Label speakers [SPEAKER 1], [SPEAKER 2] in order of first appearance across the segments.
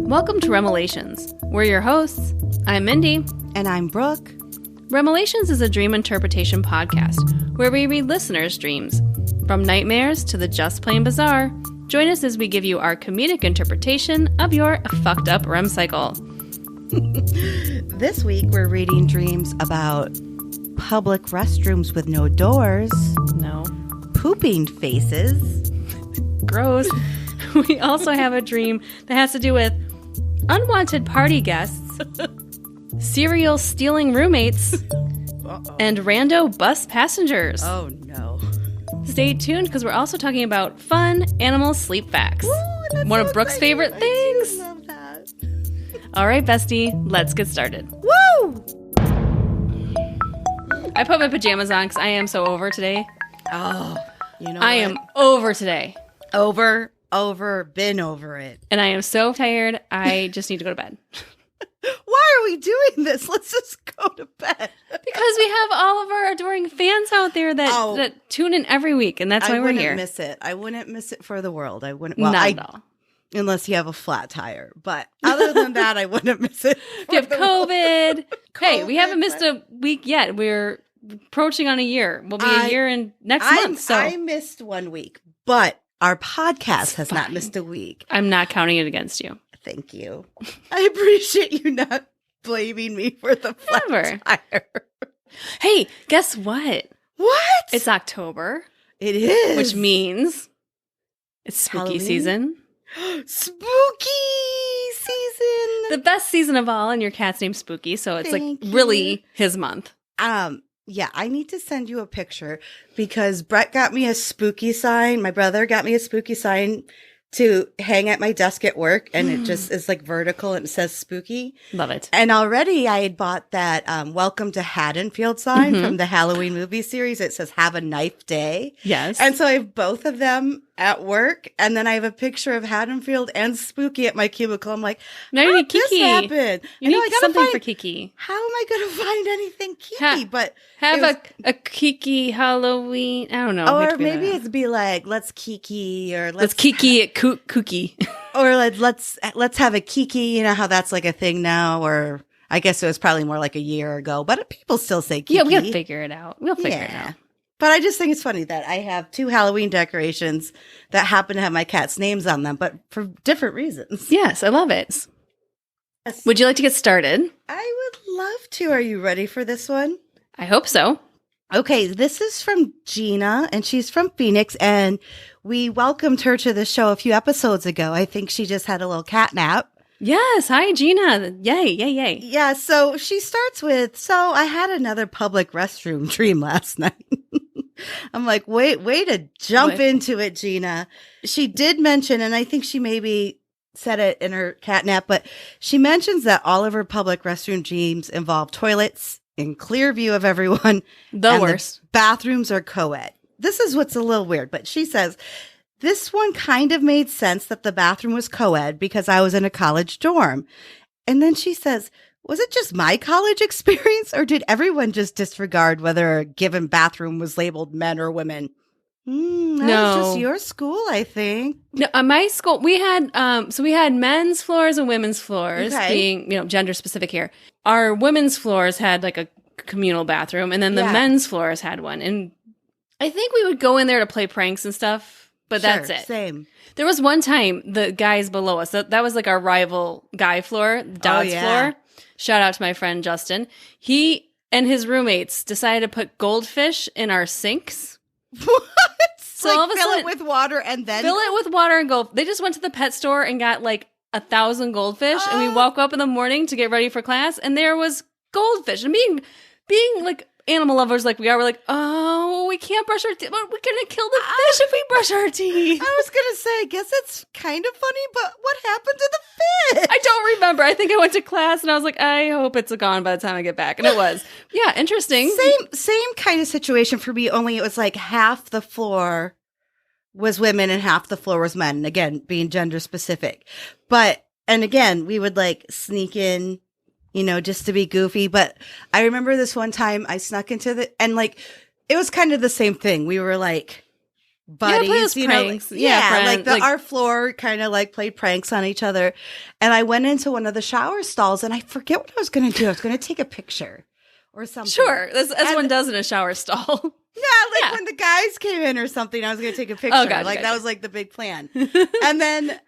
[SPEAKER 1] Welcome to Remelations. We're your hosts. I'm Mindy.
[SPEAKER 2] And I'm Brooke.
[SPEAKER 1] Remelations is a dream interpretation podcast where we read listeners' dreams. From nightmares to the just plain bizarre, join us as we give you our comedic interpretation of your fucked up REM cycle.
[SPEAKER 2] This week we're reading dreams about public restrooms with no doors.
[SPEAKER 1] No.
[SPEAKER 2] Pooping faces.
[SPEAKER 1] Gross. We also have a dream that has to do with unwanted party guests, cereal stealing roommates, and rando bus passengers.
[SPEAKER 2] Oh no.
[SPEAKER 1] Stay tuned because we're also talking about fun animal sleep facts.
[SPEAKER 2] Ooh,
[SPEAKER 1] one of Brooke's favorite things.
[SPEAKER 2] I love that.
[SPEAKER 1] All right, bestie, let's get started.
[SPEAKER 2] Woo!
[SPEAKER 1] I put my pajamas on because I am so over today.
[SPEAKER 2] Oh, you know
[SPEAKER 1] I am over today.
[SPEAKER 2] Been over it.
[SPEAKER 1] And I am so tired, I just need to go to bed.
[SPEAKER 2] Why are we doing this? Let's just go to bed.
[SPEAKER 1] Because we have all of our adoring fans out there that tune in every week, and that's why we're here.
[SPEAKER 2] I wouldn't miss it for the world. I wouldn't.
[SPEAKER 1] Well, not at all.
[SPEAKER 2] Unless you have a flat tire. But other than that, I wouldn't miss it.
[SPEAKER 1] If you have COVID. Hey, we haven't missed a week yet. We're approaching on a year. We'll be a year in next month. So
[SPEAKER 2] I missed 1 week, but our podcast has not missed a week.
[SPEAKER 1] I'm not counting it against you.
[SPEAKER 2] Thank you. I appreciate you not blaming me for the flat tire.
[SPEAKER 1] Hey, guess what?
[SPEAKER 2] What?
[SPEAKER 1] It's October.
[SPEAKER 2] It is.
[SPEAKER 1] Which means it's spooky
[SPEAKER 2] Halloween?
[SPEAKER 1] Season.
[SPEAKER 2] Spooky season.
[SPEAKER 1] The best season of all, and your cat's named Spooky, so it's
[SPEAKER 2] Thank you.
[SPEAKER 1] Really his month.
[SPEAKER 2] Yeah, I need to send you a picture because Brett got me a spooky sign. My brother got me a spooky sign to hang at my desk at work, and it just is like vertical and it says spooky.
[SPEAKER 1] Love it.
[SPEAKER 2] And already I had bought that Welcome to Haddonfield sign from the Halloween movie series. It says have a knife day.
[SPEAKER 1] Yes.
[SPEAKER 2] And so I have both of them at work, and then I have a picture of Haddonfield and Spooky at my cubicle. I'm like,
[SPEAKER 1] now you need Kiki.
[SPEAKER 2] This happen?
[SPEAKER 1] You need something for Kiki.
[SPEAKER 2] How am I going to find anything Kiki? But
[SPEAKER 1] have a Kiki Halloween. I don't know.
[SPEAKER 2] Or maybe it'd be like, let's Kiki, or
[SPEAKER 1] let's Kiki at Kooky.
[SPEAKER 2] Or let's have a Kiki. You know how that's like a thing now, or I guess it was probably more like a year ago, but people still say Kiki.
[SPEAKER 1] Yeah, we gotta figure it out. We'll figure it out.
[SPEAKER 2] But I just think it's funny that I have 2 Halloween decorations that happen to have my cat's names on them, but for different reasons.
[SPEAKER 1] Yes, I love it.
[SPEAKER 2] Yes.
[SPEAKER 1] Would you like to get started?
[SPEAKER 2] I would love to. Are you ready for this one?
[SPEAKER 1] I hope so.
[SPEAKER 2] Okay, this is from Gina, and she's from Phoenix, and we welcomed her to the show a few episodes ago. I think she just had a little cat nap.
[SPEAKER 1] Yes. Hi, Gina. Yay, yay, yay.
[SPEAKER 2] Yeah, so she starts with, so I had another public restroom dream last night. I'm like, way to jump into it, Gina. She did mention, and I think she maybe said it in her cat nap, but she mentions that all of her public restroom dreams involve toilets in clear view of everyone.
[SPEAKER 1] The worst.
[SPEAKER 2] The bathrooms are co-ed. This is what's a little weird, but she says, this one kind of made sense that the bathroom was co-ed because I was in a college dorm. And then she says, was it just my college experience, or did everyone just disregard whether a given bathroom was labeled men or women? That was just your school, I think.
[SPEAKER 1] No, my school, we had men's floors and women's floors, being, gender specific here. Our women's floors had like a communal bathroom, and then the men's floors had one. And I think we would go in there to play pranks and stuff, but that's it.
[SPEAKER 2] Same.
[SPEAKER 1] There was one time the guys below us, that was like our rival guy floor, Dodd's floor. Shout out to my friend Justin. He and his roommates decided to put goldfish in our sinks.
[SPEAKER 2] What?
[SPEAKER 1] So
[SPEAKER 2] like
[SPEAKER 1] all of a
[SPEAKER 2] fill
[SPEAKER 1] sudden,
[SPEAKER 2] it with water and then
[SPEAKER 1] fill it with water and go. They just went to the pet store and got like 1,000 goldfish, and we woke up in the morning to get ready for class, and there was goldfish. And being like animal lovers like we are, we're like, oh, we can't brush our teeth. We're gonna kill the fish if we brush our teeth.
[SPEAKER 2] I was gonna say, I guess it's kind of funny, but what happened to the fish?
[SPEAKER 1] I don't remember. I think I went to class and I was like, I hope it's gone by the time I get back. And it was. Yeah, interesting.
[SPEAKER 2] Same kind of situation for me, only it was like half the floor was women and half the floor was men. Again, being gender specific. And again, we would like sneak in, just to be goofy. But I remember this one time I snuck into and like, it was kind of the same thing. We were like buddies,
[SPEAKER 1] play those
[SPEAKER 2] you
[SPEAKER 1] pranks.
[SPEAKER 2] know,
[SPEAKER 1] Yeah, friend,
[SPEAKER 2] like
[SPEAKER 1] like-
[SPEAKER 2] our floor kind of like played pranks on each other. And I went into one of the shower stalls and I forget what I was going to do. I was going to take a picture or something.
[SPEAKER 1] Sure, as one does in a shower stall.
[SPEAKER 2] Yeah, when the guys came in or something, I was going to take a picture. That was like the big plan. And then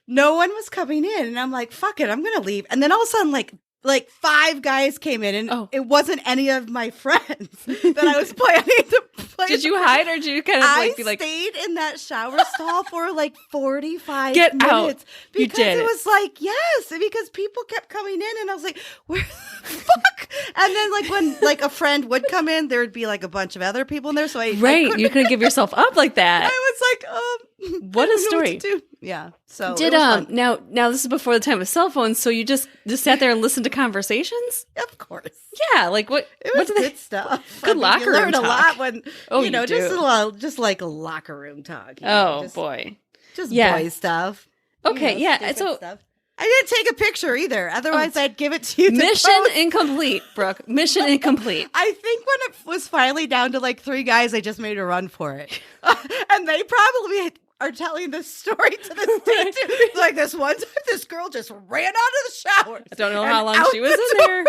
[SPEAKER 2] no one was coming in. And I'm like, fuck it, I'm going to leave. And then all of a sudden, like 5 guys came in and it wasn't any of my friends that I was planning to play.
[SPEAKER 1] Did you hide or did you kind of be like...
[SPEAKER 2] I stayed in that shower stall for like 45
[SPEAKER 1] Get
[SPEAKER 2] minutes.
[SPEAKER 1] out.
[SPEAKER 2] Because
[SPEAKER 1] You did
[SPEAKER 2] it was like, yes, because people kept coming in and I was like, where the fuck? And then like when like a friend would come in, there would be like a bunch of other people in there. So I
[SPEAKER 1] you couldn't give yourself up like that.
[SPEAKER 2] I was like,
[SPEAKER 1] what a story.
[SPEAKER 2] What to do. Yeah. So
[SPEAKER 1] Did
[SPEAKER 2] it was fun.
[SPEAKER 1] now this is before the time of cell phones, so you just sat there and listened to conversations?
[SPEAKER 2] Of course.
[SPEAKER 1] Yeah, like what?
[SPEAKER 2] It was
[SPEAKER 1] what did
[SPEAKER 2] good stuff.
[SPEAKER 1] Good locker
[SPEAKER 2] you
[SPEAKER 1] room
[SPEAKER 2] learned
[SPEAKER 1] talk.
[SPEAKER 2] a lot when
[SPEAKER 1] Oh,
[SPEAKER 2] you know,
[SPEAKER 1] you
[SPEAKER 2] just
[SPEAKER 1] do.
[SPEAKER 2] a lot, just like a locker room talk. You know,
[SPEAKER 1] Oh
[SPEAKER 2] just,
[SPEAKER 1] boy.
[SPEAKER 2] just
[SPEAKER 1] Yeah.
[SPEAKER 2] boy stuff.
[SPEAKER 1] Okay,
[SPEAKER 2] You know,
[SPEAKER 1] yeah.
[SPEAKER 2] stupid
[SPEAKER 1] So
[SPEAKER 2] stuff. I didn't take a picture either. Otherwise, I'd give it to you. To
[SPEAKER 1] mission
[SPEAKER 2] post.
[SPEAKER 1] incomplete, Brooke. Mission incomplete.
[SPEAKER 2] I think when it was finally down to like 3 guys, I just made a run for it, and they probably are telling this story to this day too. Like this one time, this girl just ran out of the shower.
[SPEAKER 1] I don't know how long she was in there.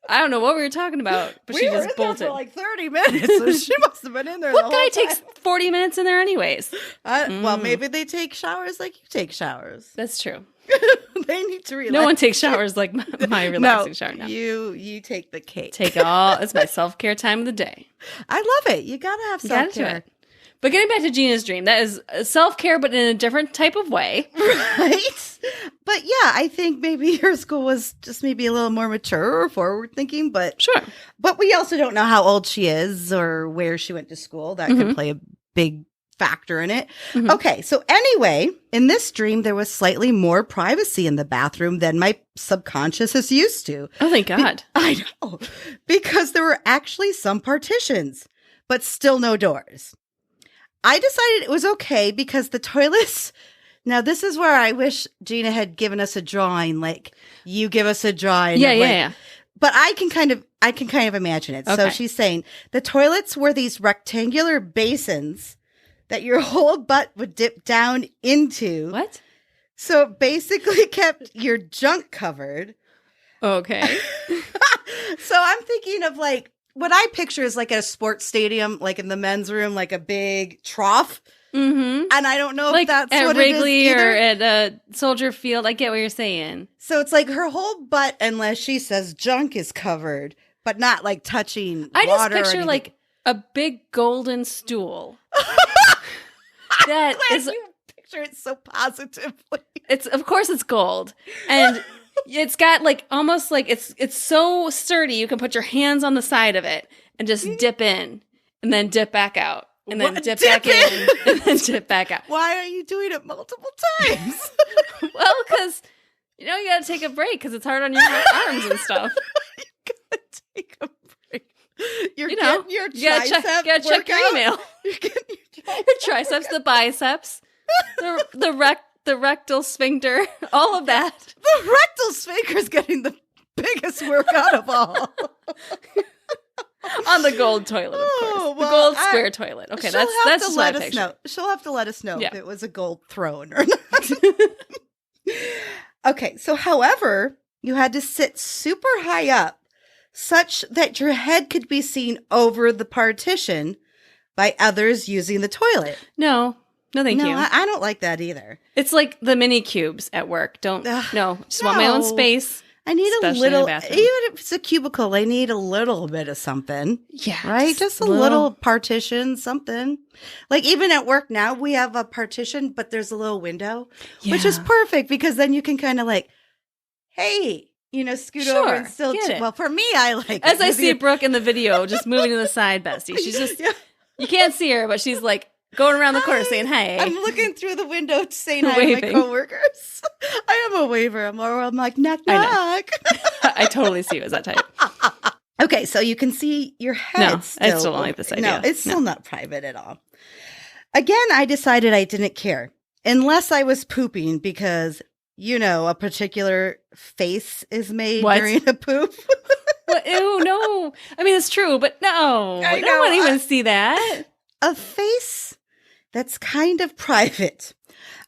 [SPEAKER 1] I don't know what we were talking about, but she
[SPEAKER 2] were
[SPEAKER 1] just
[SPEAKER 2] in there
[SPEAKER 1] bolted.
[SPEAKER 2] for like 30 minutes, so she must have been in there.
[SPEAKER 1] What
[SPEAKER 2] the
[SPEAKER 1] guy
[SPEAKER 2] whole
[SPEAKER 1] takes
[SPEAKER 2] time.
[SPEAKER 1] 40 minutes in there anyways?
[SPEAKER 2] Well, maybe they take showers like you take showers.
[SPEAKER 1] That's true.
[SPEAKER 2] They need to relax.
[SPEAKER 1] No one takes showers like my relaxing shower now.
[SPEAKER 2] You take the cake.
[SPEAKER 1] Take all. It's my self-care time of the day.
[SPEAKER 2] I love it. You gotta have
[SPEAKER 1] You gotta do
[SPEAKER 2] self-care.
[SPEAKER 1] it. But getting back to Gina's dream, that is self-care, but in a different type of way.
[SPEAKER 2] Right? But yeah, I think maybe her school was just maybe a little more mature or forward thinking, but
[SPEAKER 1] Sure.
[SPEAKER 2] But we also don't know how old she is or where she went to school. That could play a big factor in it.
[SPEAKER 1] Mhm.
[SPEAKER 2] Okay, so anyway, in this dream, there was slightly more privacy in the bathroom than my subconscious is used to.
[SPEAKER 1] Oh, thank God.
[SPEAKER 2] I know, because there were actually some partitions, but still no doors. I decided it was okay because the toilets. Now, this is where I wish Gina had given us a drawing, like you give us a drawing.
[SPEAKER 1] Yeah,
[SPEAKER 2] of,
[SPEAKER 1] yeah,
[SPEAKER 2] like,
[SPEAKER 1] yeah.
[SPEAKER 2] But I can kind of imagine it. So
[SPEAKER 1] Okay.
[SPEAKER 2] she's saying the toilets were these rectangular basins that your whole butt would dip down into.
[SPEAKER 1] What?
[SPEAKER 2] So it basically kept your junk covered.
[SPEAKER 1] Okay.
[SPEAKER 2] So I'm thinking of like, what I picture is like at a sports stadium, like in the men's room, like a big trough.
[SPEAKER 1] Mm-hmm.
[SPEAKER 2] And I don't know
[SPEAKER 1] Like
[SPEAKER 2] if that's
[SPEAKER 1] at
[SPEAKER 2] what
[SPEAKER 1] Wrigley
[SPEAKER 2] it is
[SPEAKER 1] or
[SPEAKER 2] either.
[SPEAKER 1] at Soldier Field. I get what you're saying.
[SPEAKER 2] So it's like her whole butt, unless she says junk is covered, but not like touching
[SPEAKER 1] I just
[SPEAKER 2] water or
[SPEAKER 1] picture
[SPEAKER 2] anything.
[SPEAKER 1] like a big golden stool. That
[SPEAKER 2] Glad
[SPEAKER 1] is,
[SPEAKER 2] you picture it so positively.
[SPEAKER 1] it's of course it's gold, and it's got like almost like it's so sturdy you can put your hands on the side of it and just dip in, and then dip back out, and then
[SPEAKER 2] What?
[SPEAKER 1] dip
[SPEAKER 2] Dip
[SPEAKER 1] back in, and then dip back out.
[SPEAKER 2] Why are you doing it multiple times?
[SPEAKER 1] Well, because you know you got to take a break because it's hard on your arms and stuff.
[SPEAKER 2] You gotta take a break. You're
[SPEAKER 1] You know,
[SPEAKER 2] getting your
[SPEAKER 1] you gotta
[SPEAKER 2] tricep
[SPEAKER 1] check your
[SPEAKER 2] workout.
[SPEAKER 1] email.
[SPEAKER 2] You're getting your
[SPEAKER 1] Your triceps, the biceps, the rectal sphincter, all of that.
[SPEAKER 2] The rectal sphincter's getting the biggest workout of all.
[SPEAKER 1] On the gold toilet, of course.
[SPEAKER 2] Oh,
[SPEAKER 1] The
[SPEAKER 2] well,
[SPEAKER 1] gold square toilet. Okay,
[SPEAKER 2] She'll
[SPEAKER 1] that's
[SPEAKER 2] have to
[SPEAKER 1] just what I
[SPEAKER 2] let us
[SPEAKER 1] picture.
[SPEAKER 2] know. She'll have to let us know
[SPEAKER 1] Yeah.
[SPEAKER 2] if it was a gold throne or not. Okay, so however, you had to sit super high up such that your head could be seen over the partition by others using the toilet.
[SPEAKER 1] No, thank
[SPEAKER 2] no,
[SPEAKER 1] you.
[SPEAKER 2] I don't like that either.
[SPEAKER 1] It's like the mini cubes at work. Don't
[SPEAKER 2] Ugh,
[SPEAKER 1] just want my own
[SPEAKER 2] no.
[SPEAKER 1] space.
[SPEAKER 2] I need
[SPEAKER 1] Especially
[SPEAKER 2] a
[SPEAKER 1] in a
[SPEAKER 2] little,
[SPEAKER 1] bathroom.
[SPEAKER 2] even if it's a cubicle, I need a little bit of something.
[SPEAKER 1] Yeah,
[SPEAKER 2] Right? Just a little partition, something. Like even at work now, we have a partition, but there's a little window, which is
[SPEAKER 1] Yeah.
[SPEAKER 2] perfect because then you can kind of like, hey, scoot over
[SPEAKER 1] Sure,
[SPEAKER 2] and still.
[SPEAKER 1] get it.
[SPEAKER 2] Well, for me, I like
[SPEAKER 1] As
[SPEAKER 2] it.
[SPEAKER 1] I
[SPEAKER 2] 'Cause
[SPEAKER 1] see
[SPEAKER 2] you-
[SPEAKER 1] Brooke in the video, just moving to the side, bestie. She's just
[SPEAKER 2] Yeah.
[SPEAKER 1] you can't see her, but she's like going around the corner
[SPEAKER 2] Hi.
[SPEAKER 1] saying, "Hey."
[SPEAKER 2] I'm looking through the window saying hi to my
[SPEAKER 1] Waving.
[SPEAKER 2] coworkers. I am a waver. I'm like, knock,
[SPEAKER 1] I know.
[SPEAKER 2] knock.
[SPEAKER 1] I totally see you as that type.
[SPEAKER 2] Okay, so you can see your head.
[SPEAKER 1] No, I still don't like this idea.
[SPEAKER 2] No, it's
[SPEAKER 1] No.
[SPEAKER 2] still not private at all. Again, I decided I didn't care unless I was pooping because, a particular face is made
[SPEAKER 1] What?
[SPEAKER 2] during a poop.
[SPEAKER 1] What? Ew, no. I mean, it's true, but no.
[SPEAKER 2] I
[SPEAKER 1] No
[SPEAKER 2] know,
[SPEAKER 1] one even see that.
[SPEAKER 2] A face that's kind of private.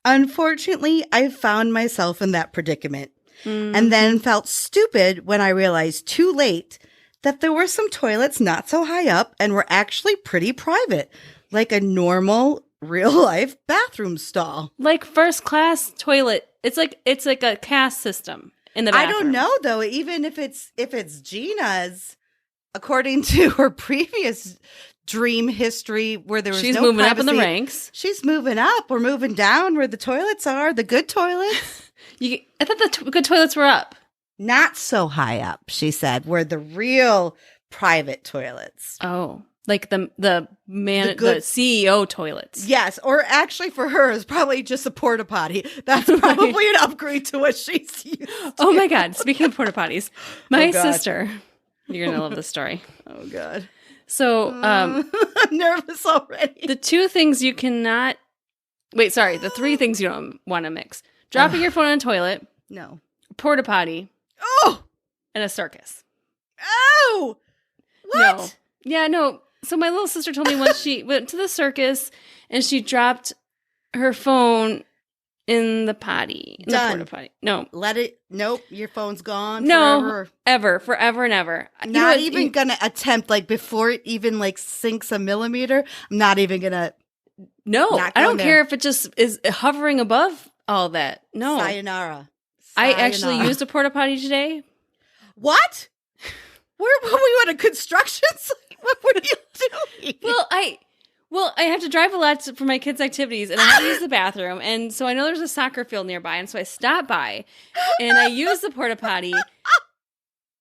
[SPEAKER 2] Unfortunately, I found myself in that predicament and then felt stupid when I realized too late that there were some toilets not so high up and were actually pretty private, like a normal real-life bathroom stall.
[SPEAKER 1] Like first class toilet. It's like a caste system in the bathroom.
[SPEAKER 2] I don't know though, even if it's Gina's, according to her previous dream history where there was
[SPEAKER 1] She's
[SPEAKER 2] no
[SPEAKER 1] moving
[SPEAKER 2] privacy,
[SPEAKER 1] up in the ranks.
[SPEAKER 2] She's moving up. We're moving down where the toilets are, the good toilets.
[SPEAKER 1] I thought the good toilets were up.
[SPEAKER 2] Not so high up, she said, were the real private toilets.
[SPEAKER 1] Oh, like the CEO toilets.
[SPEAKER 2] Yes, or actually for her is probably just a porta potty. That's probably an upgrade to what she's used to.
[SPEAKER 1] Oh my God! Speaking of porta potties, my sister. You're gonna love this story.
[SPEAKER 2] Oh God!
[SPEAKER 1] So,
[SPEAKER 2] I'm nervous already.
[SPEAKER 1] The 2 things you cannot. Wait, sorry. The 3 things you don't want to mix: dropping your phone in a toilet,
[SPEAKER 2] No.
[SPEAKER 1] porta potty,
[SPEAKER 2] Oh,
[SPEAKER 1] and a circus.
[SPEAKER 2] oh, what?
[SPEAKER 1] No. Yeah, no. So my little sister told me once she went to the circus and she dropped her phone in the potty. In
[SPEAKER 2] Done.
[SPEAKER 1] the porta potty. No.
[SPEAKER 2] Let it. Nope. Your phone's gone.
[SPEAKER 1] No.
[SPEAKER 2] Forever.
[SPEAKER 1] Forever and ever.
[SPEAKER 2] Not even gonna attempt, like, before it even like sinks a millimeter. I'm not even gonna.
[SPEAKER 1] No.
[SPEAKER 2] Not
[SPEAKER 1] I don't
[SPEAKER 2] going
[SPEAKER 1] care
[SPEAKER 2] there.
[SPEAKER 1] if it just is hovering above all that. No.
[SPEAKER 2] Sayonara.
[SPEAKER 1] I actually
[SPEAKER 2] Sayonara.
[SPEAKER 1] used a porta potty today.
[SPEAKER 2] What? Where were we at a construction site? What were you doing?
[SPEAKER 1] Well, I have to drive a lot for my kids' activities, and I have to use the bathroom. And so I know there's a soccer field nearby, and so I stopped by, and I used the porta potty.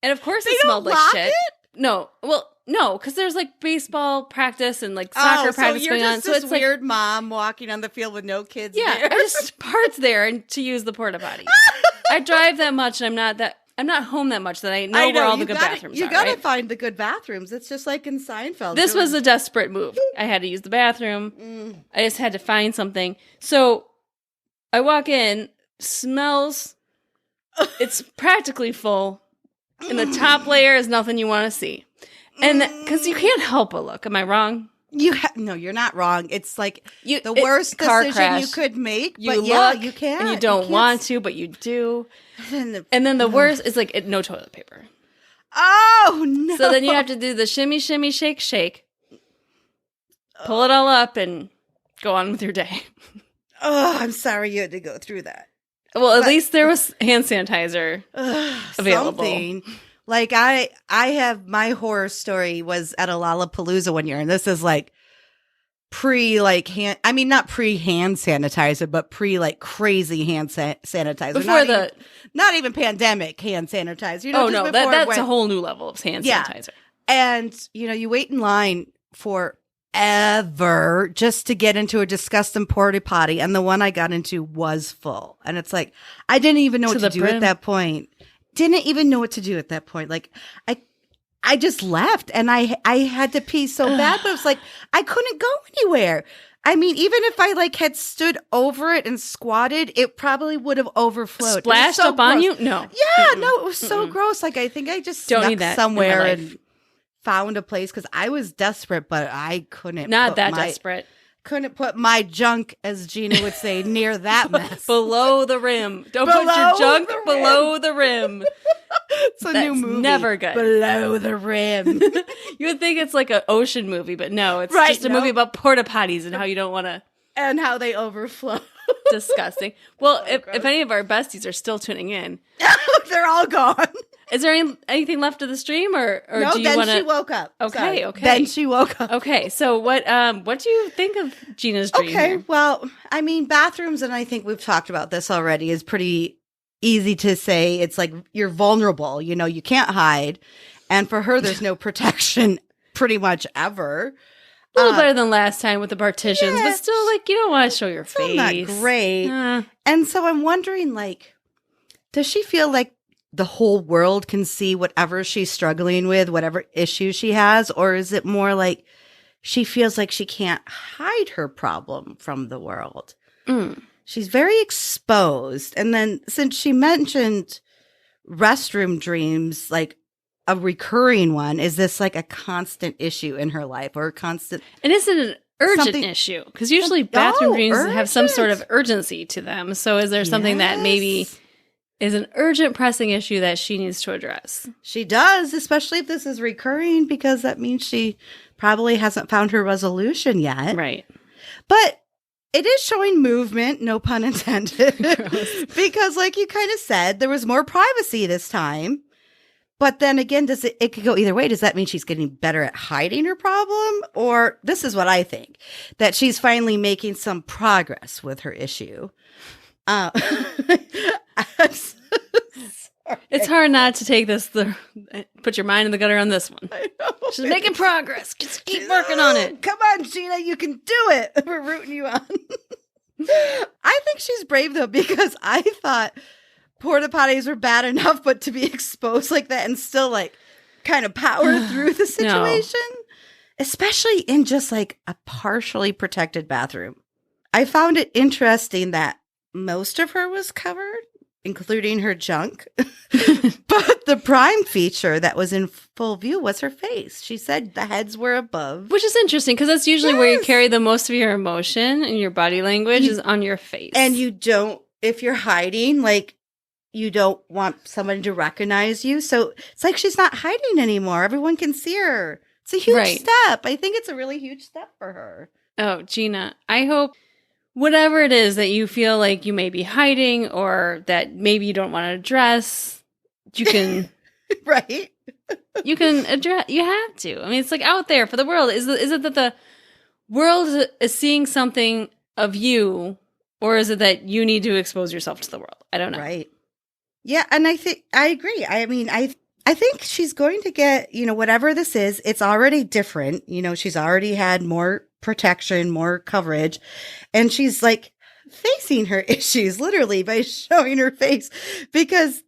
[SPEAKER 1] And of course, it smelled like shit.
[SPEAKER 2] It?
[SPEAKER 1] No, well, no, because there's like baseball practice and like soccer practice going on.
[SPEAKER 2] So
[SPEAKER 1] it's
[SPEAKER 2] this
[SPEAKER 1] like
[SPEAKER 2] weird mom walking on the field with no kids.
[SPEAKER 1] yeah,
[SPEAKER 2] there.
[SPEAKER 1] I just parked there and to use the porta potty. I drive that much, and I'm not home that much that I know where all the good bathrooms
[SPEAKER 2] You
[SPEAKER 1] are.
[SPEAKER 2] gotta
[SPEAKER 1] right?
[SPEAKER 2] find the good bathrooms. It's just like in Seinfeld.
[SPEAKER 1] This was a desperate move. I had to use the bathroom. I just had to find something. So I walk in, smells, it's practically full, and the top layer is nothing you want to see. And because you can't help but look. Am I wrong?
[SPEAKER 2] No, you're not wrong. It's like the
[SPEAKER 1] it-
[SPEAKER 2] worst
[SPEAKER 1] car
[SPEAKER 2] decision
[SPEAKER 1] crash.
[SPEAKER 2] you could make.
[SPEAKER 1] You
[SPEAKER 2] But
[SPEAKER 1] look,
[SPEAKER 2] yeah, you can.
[SPEAKER 1] and you don't want to, but you do. And then the worst is like no toilet paper.
[SPEAKER 2] Oh no!
[SPEAKER 1] So then you have to do the shimmy, shimmy, shake, shake. Pull it all up and go on with your day.
[SPEAKER 2] Oh, I'm sorry you had to go through that.
[SPEAKER 1] Well, at least there was hand sanitizer available.
[SPEAKER 2] Something. Like I have my horror story was at a Lollapalooza one year, and this is like not pre hand sanitizer, but pre like crazy hand sanitizer.
[SPEAKER 1] Before
[SPEAKER 2] not even pandemic hand sanitizer.
[SPEAKER 1] Oh no, that's a whole new level of hand sanitizer.
[SPEAKER 2] And you wait in line forever just to get into a disgusting porta potty, and the one I got into was full, and it's like I didn't even know what to do at that point. Didn't even know what to do at that point. Like I just left, and I had to pee so bad, but it was like I couldn't go anywhere. I mean, even if I like had stood over it and squatted, it probably would have overflowed.
[SPEAKER 1] Splashed up on you? No.
[SPEAKER 2] Yeah, no, it was so gross. Like I think I just
[SPEAKER 1] Don't
[SPEAKER 2] snuck
[SPEAKER 1] need that
[SPEAKER 2] somewhere
[SPEAKER 1] in my life.
[SPEAKER 2] and found a place because I was desperate, but I couldn't.
[SPEAKER 1] Not that desperate.
[SPEAKER 2] Couldn't put my junk, as Gina would say, near that mess.
[SPEAKER 1] Below the rim. Don't put your junk below the rim.
[SPEAKER 2] It's a new movie.
[SPEAKER 1] Never good.
[SPEAKER 2] Below the rim.
[SPEAKER 1] You would think it's like an ocean movie, but no, it's just a movie about porta potties and how you don't want to.
[SPEAKER 2] And how they overflow.
[SPEAKER 1] Disgusting. Well, if any of our besties are still tuning in,
[SPEAKER 2] they're all gone.
[SPEAKER 1] Is there anything left of the stream, or
[SPEAKER 2] no?
[SPEAKER 1] do you
[SPEAKER 2] Then
[SPEAKER 1] want to?
[SPEAKER 2] She woke up.
[SPEAKER 1] Okay,
[SPEAKER 2] Sorry.
[SPEAKER 1] okay.
[SPEAKER 2] Then she woke up.
[SPEAKER 1] Okay, so what do you think of Gina's dream?
[SPEAKER 2] Okay,
[SPEAKER 1] here?
[SPEAKER 2] well, I mean, bathrooms, and I think we've talked about this already, is pretty easy to say. It's like you're vulnerable. You can't hide, and for her, there's no protection, pretty much ever.
[SPEAKER 1] A little better than last time with the partitions, but still, like, you don't want to show your face.
[SPEAKER 2] Not great. And so I'm wondering, like, does she feel like the whole world can see whatever she's struggling with, whatever issue she has? Or is it more like she feels like she can't hide her problem from the world? She's very exposed. And then since she mentioned restroom dreams, like, a recurring one, is this like a constant issue in her life or a constant?
[SPEAKER 1] And isn't it urgent issue? Because usually bathroom dreams have some sort of urgency to them. So is there something that maybe is an urgent, pressing issue that she needs to address?
[SPEAKER 2] She does, especially if this is recurring, because that means she probably hasn't found her resolution yet.
[SPEAKER 1] Right.
[SPEAKER 2] But it is showing movement, no pun intended, because like you kind of said, there was more privacy this time. But then again, it could go either way. Does that mean she's getting better at hiding her problem? Or this is what I think, that she's finally making some progress with her issue.
[SPEAKER 1] It's hard not to take this, put your mind in the gutter on this one.
[SPEAKER 2] I know.
[SPEAKER 1] She's making progress. Just keep working on it.
[SPEAKER 2] Come on, Gina, you can do it. We're rooting you on. I think she's brave, though, because I thought porta potties were bad enough, but to be exposed like that and still, like, kind of power through the situation, especially in just, like, a partially protected bathroom. I found it interesting that most of her was covered, including her junk. But the prime feature that was in full view was her face. She said the heads were above.
[SPEAKER 1] Which is interesting because that's usually where you carry the most of your emotion and your body language is on your face.
[SPEAKER 2] And you don't, if you're hiding, like, you don't want someone to recognize you. So it's like she's not hiding anymore. Everyone can see her. It's a huge step. I think it's a really huge step for her.
[SPEAKER 1] Oh, Gina, I hope whatever it is that you feel like you may be hiding or that maybe you don't want to address, you can
[SPEAKER 2] right.
[SPEAKER 1] You can address. You have to. I mean, it's like out there for the world. Is it that the world is seeing something of you, or is it that you need to expose yourself to the world? I don't know.
[SPEAKER 2] Right. Yeah, and I think I agree. I mean, I think she's going to get, whatever this is, it's already different. She's already had more protection, more coverage, and she's like facing her issues literally by showing her face, because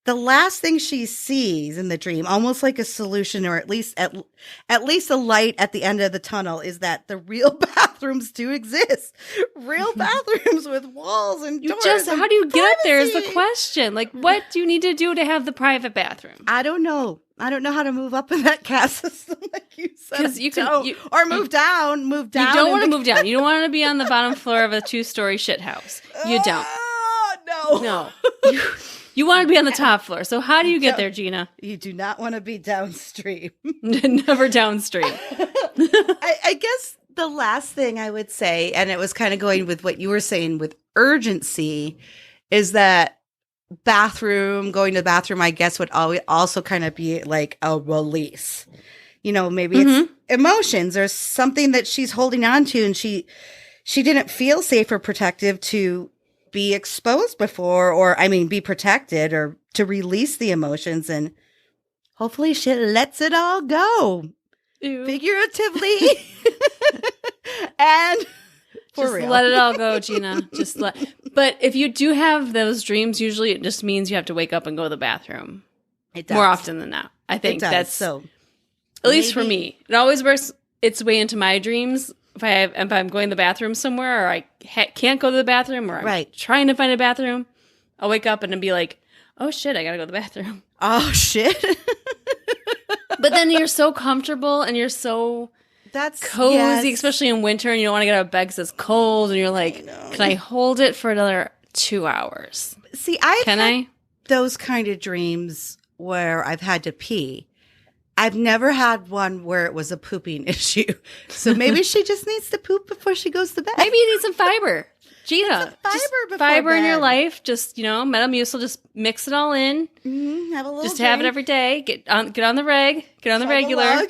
[SPEAKER 2] the last thing she sees in the dream, almost like a solution, or at least a light at the end of the tunnel, is that the real bathrooms do exist. Real bathrooms with walls and doors.
[SPEAKER 1] How do you get up there is the question. Like, what do you need to do to have the private bathroom?
[SPEAKER 2] I don't know. I don't know how to move up in that caste system, like you said.
[SPEAKER 1] Because you can,
[SPEAKER 2] or move down.
[SPEAKER 1] You don't want to move down. You don't want to be on the bottom floor of a 2-story shit house. You don't. No. You want to be on the top floor. So how do you get there, Gina?
[SPEAKER 2] You do not want to be downstream.
[SPEAKER 1] Never downstream.
[SPEAKER 2] I guess the last thing I would say, and it was kind of going with what you were saying with urgency, is that going to the bathroom, I guess, would always also kind of be like a release. Maybe it's emotions or something that she's holding on to, and she didn't feel safe or protective to be exposed before, or be protected, or to release the emotions, and hopefully she lets it all go. Ew. Figuratively and for
[SPEAKER 1] just
[SPEAKER 2] real.
[SPEAKER 1] Let it all go, Gina. But if you do have those dreams, usually it just means you have to wake up and go to the bathroom.
[SPEAKER 2] It does.
[SPEAKER 1] More often than not. I think that's
[SPEAKER 2] so.
[SPEAKER 1] At least for me, it always works its way into my dreams. If I'm going to the bathroom somewhere, or I can't go to the bathroom, or I'm trying to find a bathroom, I'll wake up and be like, oh shit, I gotta go to the bathroom.
[SPEAKER 2] Oh shit.
[SPEAKER 1] But then you're so comfortable and you're so cozy, especially in winter, and you don't want to get out of bed because it's cold, and you're like, can I hold it for another 2 hours?
[SPEAKER 2] See, I've had those kind of dreams where I've had to pee. I've never had one where it was a pooping issue. So maybe she just needs to poop before she goes to bed.
[SPEAKER 1] Maybe you need some fiber. Gina, fiber in your life. Just, Metamucil, just mix it all in.
[SPEAKER 2] Have a little
[SPEAKER 1] just
[SPEAKER 2] drink.
[SPEAKER 1] Have it every day. Get on the reg. Get on the regular.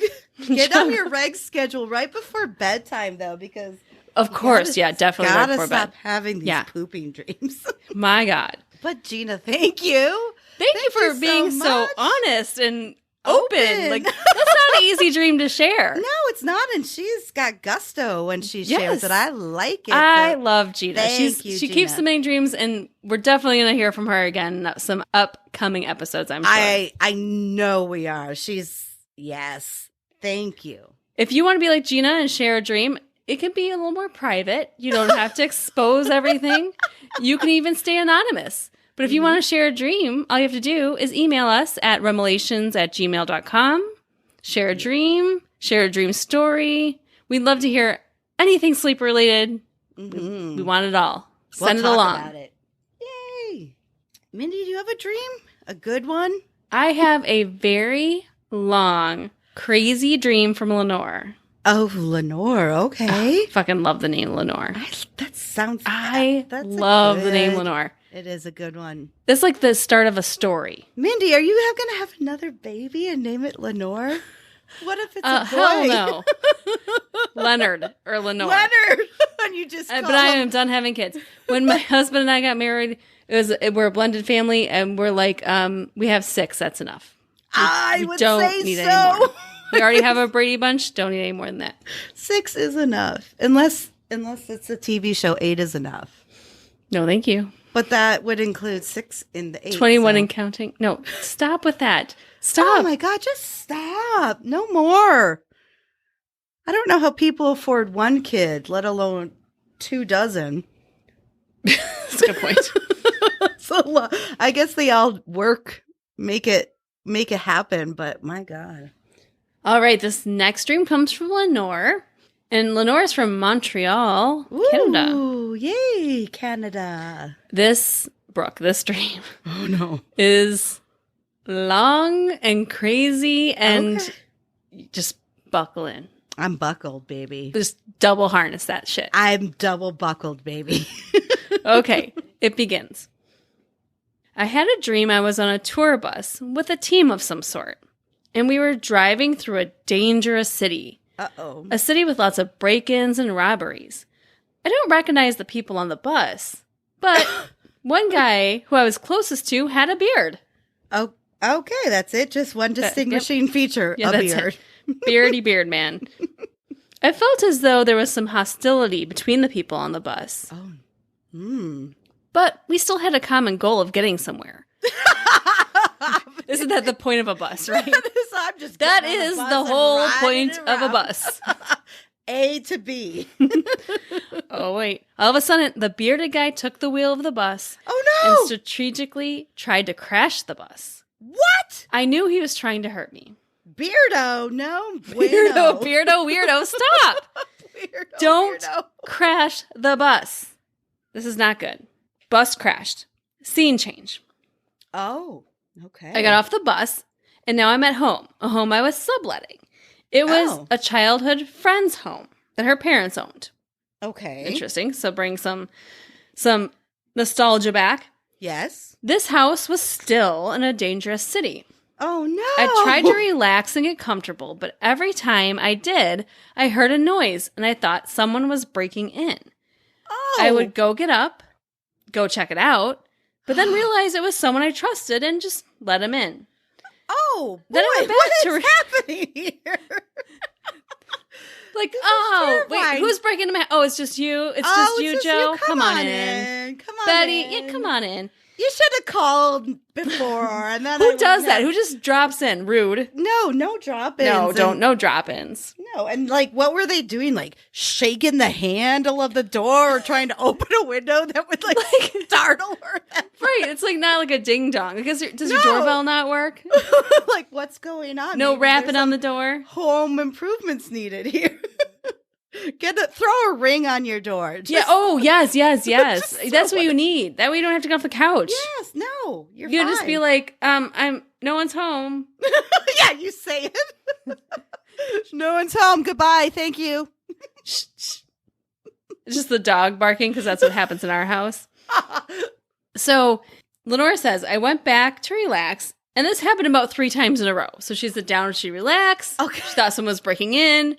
[SPEAKER 2] Get on your reg schedule right before bedtime, though, because
[SPEAKER 1] of course, definitely right before bed.
[SPEAKER 2] Gotta stop having these pooping dreams.
[SPEAKER 1] My God.
[SPEAKER 2] But Gina, thank you.
[SPEAKER 1] Thank you for being so honest and open. Like, that's not an easy dream to share.
[SPEAKER 2] No, it's not. And she's got gusto when she shares it. I like it.
[SPEAKER 1] I love Gina.
[SPEAKER 2] Thank you,
[SPEAKER 1] she
[SPEAKER 2] Gina.
[SPEAKER 1] keeps submitting dreams, and we're definitely going to hear from her again in some upcoming episodes, I'm sure.
[SPEAKER 2] I know we are. Yes. Thank you.
[SPEAKER 1] If you want to be like Gina and share a dream, it can be a little more private. You don't have to expose everything. You can even stay anonymous. But if you want to share a dream, all you have to do is email us at remelations@gmail.com. Share a dream story. We'd love to hear anything sleep related.
[SPEAKER 2] Mm-hmm.
[SPEAKER 1] We want it all.
[SPEAKER 2] We'll
[SPEAKER 1] Send it
[SPEAKER 2] talk
[SPEAKER 1] along.
[SPEAKER 2] about it. Yay. Mindy, do you have a dream? A good one?
[SPEAKER 1] I have a very long, crazy dream from Lenore.
[SPEAKER 2] Oh, Lenore. Okay.
[SPEAKER 1] Fucking love the name Lenore.
[SPEAKER 2] That sounds...
[SPEAKER 1] I
[SPEAKER 2] that's
[SPEAKER 1] love the name Lenore.
[SPEAKER 2] It is a good one.
[SPEAKER 1] It's like the start of a story.
[SPEAKER 2] Mindy, are you going to have another baby and name it Lenore? What if it's a boy?
[SPEAKER 1] Hell no. Leonard or Lenore.
[SPEAKER 2] Leonard. And you just
[SPEAKER 1] But I am done having kids. When my husband and I got married, we're a blended family, and we're like, we have 6. That's enough.
[SPEAKER 2] I would
[SPEAKER 1] don't
[SPEAKER 2] say
[SPEAKER 1] need
[SPEAKER 2] so.
[SPEAKER 1] any more. We already have a Brady Bunch. Don't need any more than that.
[SPEAKER 2] 6 is enough. Unless it's a TV show, 8 is enough.
[SPEAKER 1] No, thank you.
[SPEAKER 2] But that would include 6 in the 8.
[SPEAKER 1] 21 and counting. No, stop with that. Stop.
[SPEAKER 2] Oh my God, just stop. No more. I don't know how people afford 1 kid, let alone 2 dozen.
[SPEAKER 1] That's a good point.
[SPEAKER 2] So I guess they all work, make it happen, but my God.
[SPEAKER 1] All right, this next dream comes from Lenore. And Lenore is from Montreal, Canada.
[SPEAKER 2] Ooh, yay, Canada.
[SPEAKER 1] This dream
[SPEAKER 2] Oh no.
[SPEAKER 1] is long and crazy and just buckle in.
[SPEAKER 2] I'm buckled, baby.
[SPEAKER 1] Just double harness that shit.
[SPEAKER 2] I'm double buckled, baby.
[SPEAKER 1] Okay, it begins. I had a dream I was on a tour bus with a team of some sort, and we were driving through a dangerous city.
[SPEAKER 2] Uh-oh.
[SPEAKER 1] A city with lots of break-ins and robberies. I don't recognize the people on the bus, but one guy who I was closest to had a beard.
[SPEAKER 2] Oh, okay, that's it. Just one distinguishing feature, a beard.
[SPEAKER 1] Beardy beard man. I felt as though there was some hostility between the people on the bus.
[SPEAKER 2] Oh.
[SPEAKER 1] But we still had a common goal of getting somewhere. Isn't that the point of a bus, right? That is the whole point of a bus.
[SPEAKER 2] A to B.
[SPEAKER 1] Oh, wait. All of a sudden, the bearded guy took the wheel of the bus.
[SPEAKER 2] Oh, no!
[SPEAKER 1] And strategically tried to crash the bus.
[SPEAKER 2] What?
[SPEAKER 1] I knew he was trying to hurt me.
[SPEAKER 2] Beardo, no. Bueno.
[SPEAKER 1] Weirdo, stop. Don't
[SPEAKER 2] weirdo.
[SPEAKER 1] crash the bus. This is not good. Bus crashed. Scene change.
[SPEAKER 2] Oh, okay.
[SPEAKER 1] I got off the bus, and now I'm at home, a home I was subletting. It was a childhood friend's home that her parents owned.
[SPEAKER 2] Okay.
[SPEAKER 1] Interesting. So bring some nostalgia back.
[SPEAKER 2] Yes.
[SPEAKER 1] This house was still in a dangerous city.
[SPEAKER 2] Oh, no.
[SPEAKER 1] I tried to relax and get comfortable, but every time I did, I heard a noise, and I thought someone was breaking in.
[SPEAKER 2] Oh.
[SPEAKER 1] I would go get up, go check it out, but then realize it was someone I trusted and just let him in.
[SPEAKER 2] Oh, boy,
[SPEAKER 1] Then I went back
[SPEAKER 2] what
[SPEAKER 1] to
[SPEAKER 2] is happening here?
[SPEAKER 1] Like,
[SPEAKER 2] terrifying.
[SPEAKER 1] wait, who's breaking in my... Oh, it's just you? It's just you, Joe?
[SPEAKER 2] Come on in. Come on
[SPEAKER 1] Betty,
[SPEAKER 2] in.
[SPEAKER 1] yeah, come on in.
[SPEAKER 2] You should have called before. And then
[SPEAKER 1] Who does that? Who just drops in? Rude.
[SPEAKER 2] No drop-ins.
[SPEAKER 1] No drop-ins.
[SPEAKER 2] No, and like, what were they doing? Like, shaking the handle of the door or trying to open a window that would like startle her?
[SPEAKER 1] Right, it's like not like a ding-dong. Because does your doorbell not work?
[SPEAKER 2] Like, what's going on?
[SPEAKER 1] No
[SPEAKER 2] Maybe
[SPEAKER 1] rapping
[SPEAKER 2] there's
[SPEAKER 1] on the door?
[SPEAKER 2] home improvements needed here. Throw a ring on your door.
[SPEAKER 1] Yes. That's what you need. That way you don't have to get off the couch.
[SPEAKER 2] Yes, no, you're
[SPEAKER 1] You
[SPEAKER 2] fine.
[SPEAKER 1] just be like, no one's home.
[SPEAKER 2] Yeah, you say it. No one's home. Goodbye. Thank you.
[SPEAKER 1] It's just the dog barking because that's what happens in our house. So Lenore says, I went back to relax, and this happened about 3 times in a row. So she sat down and she relaxed.
[SPEAKER 2] Okay.
[SPEAKER 1] She thought someone was breaking in.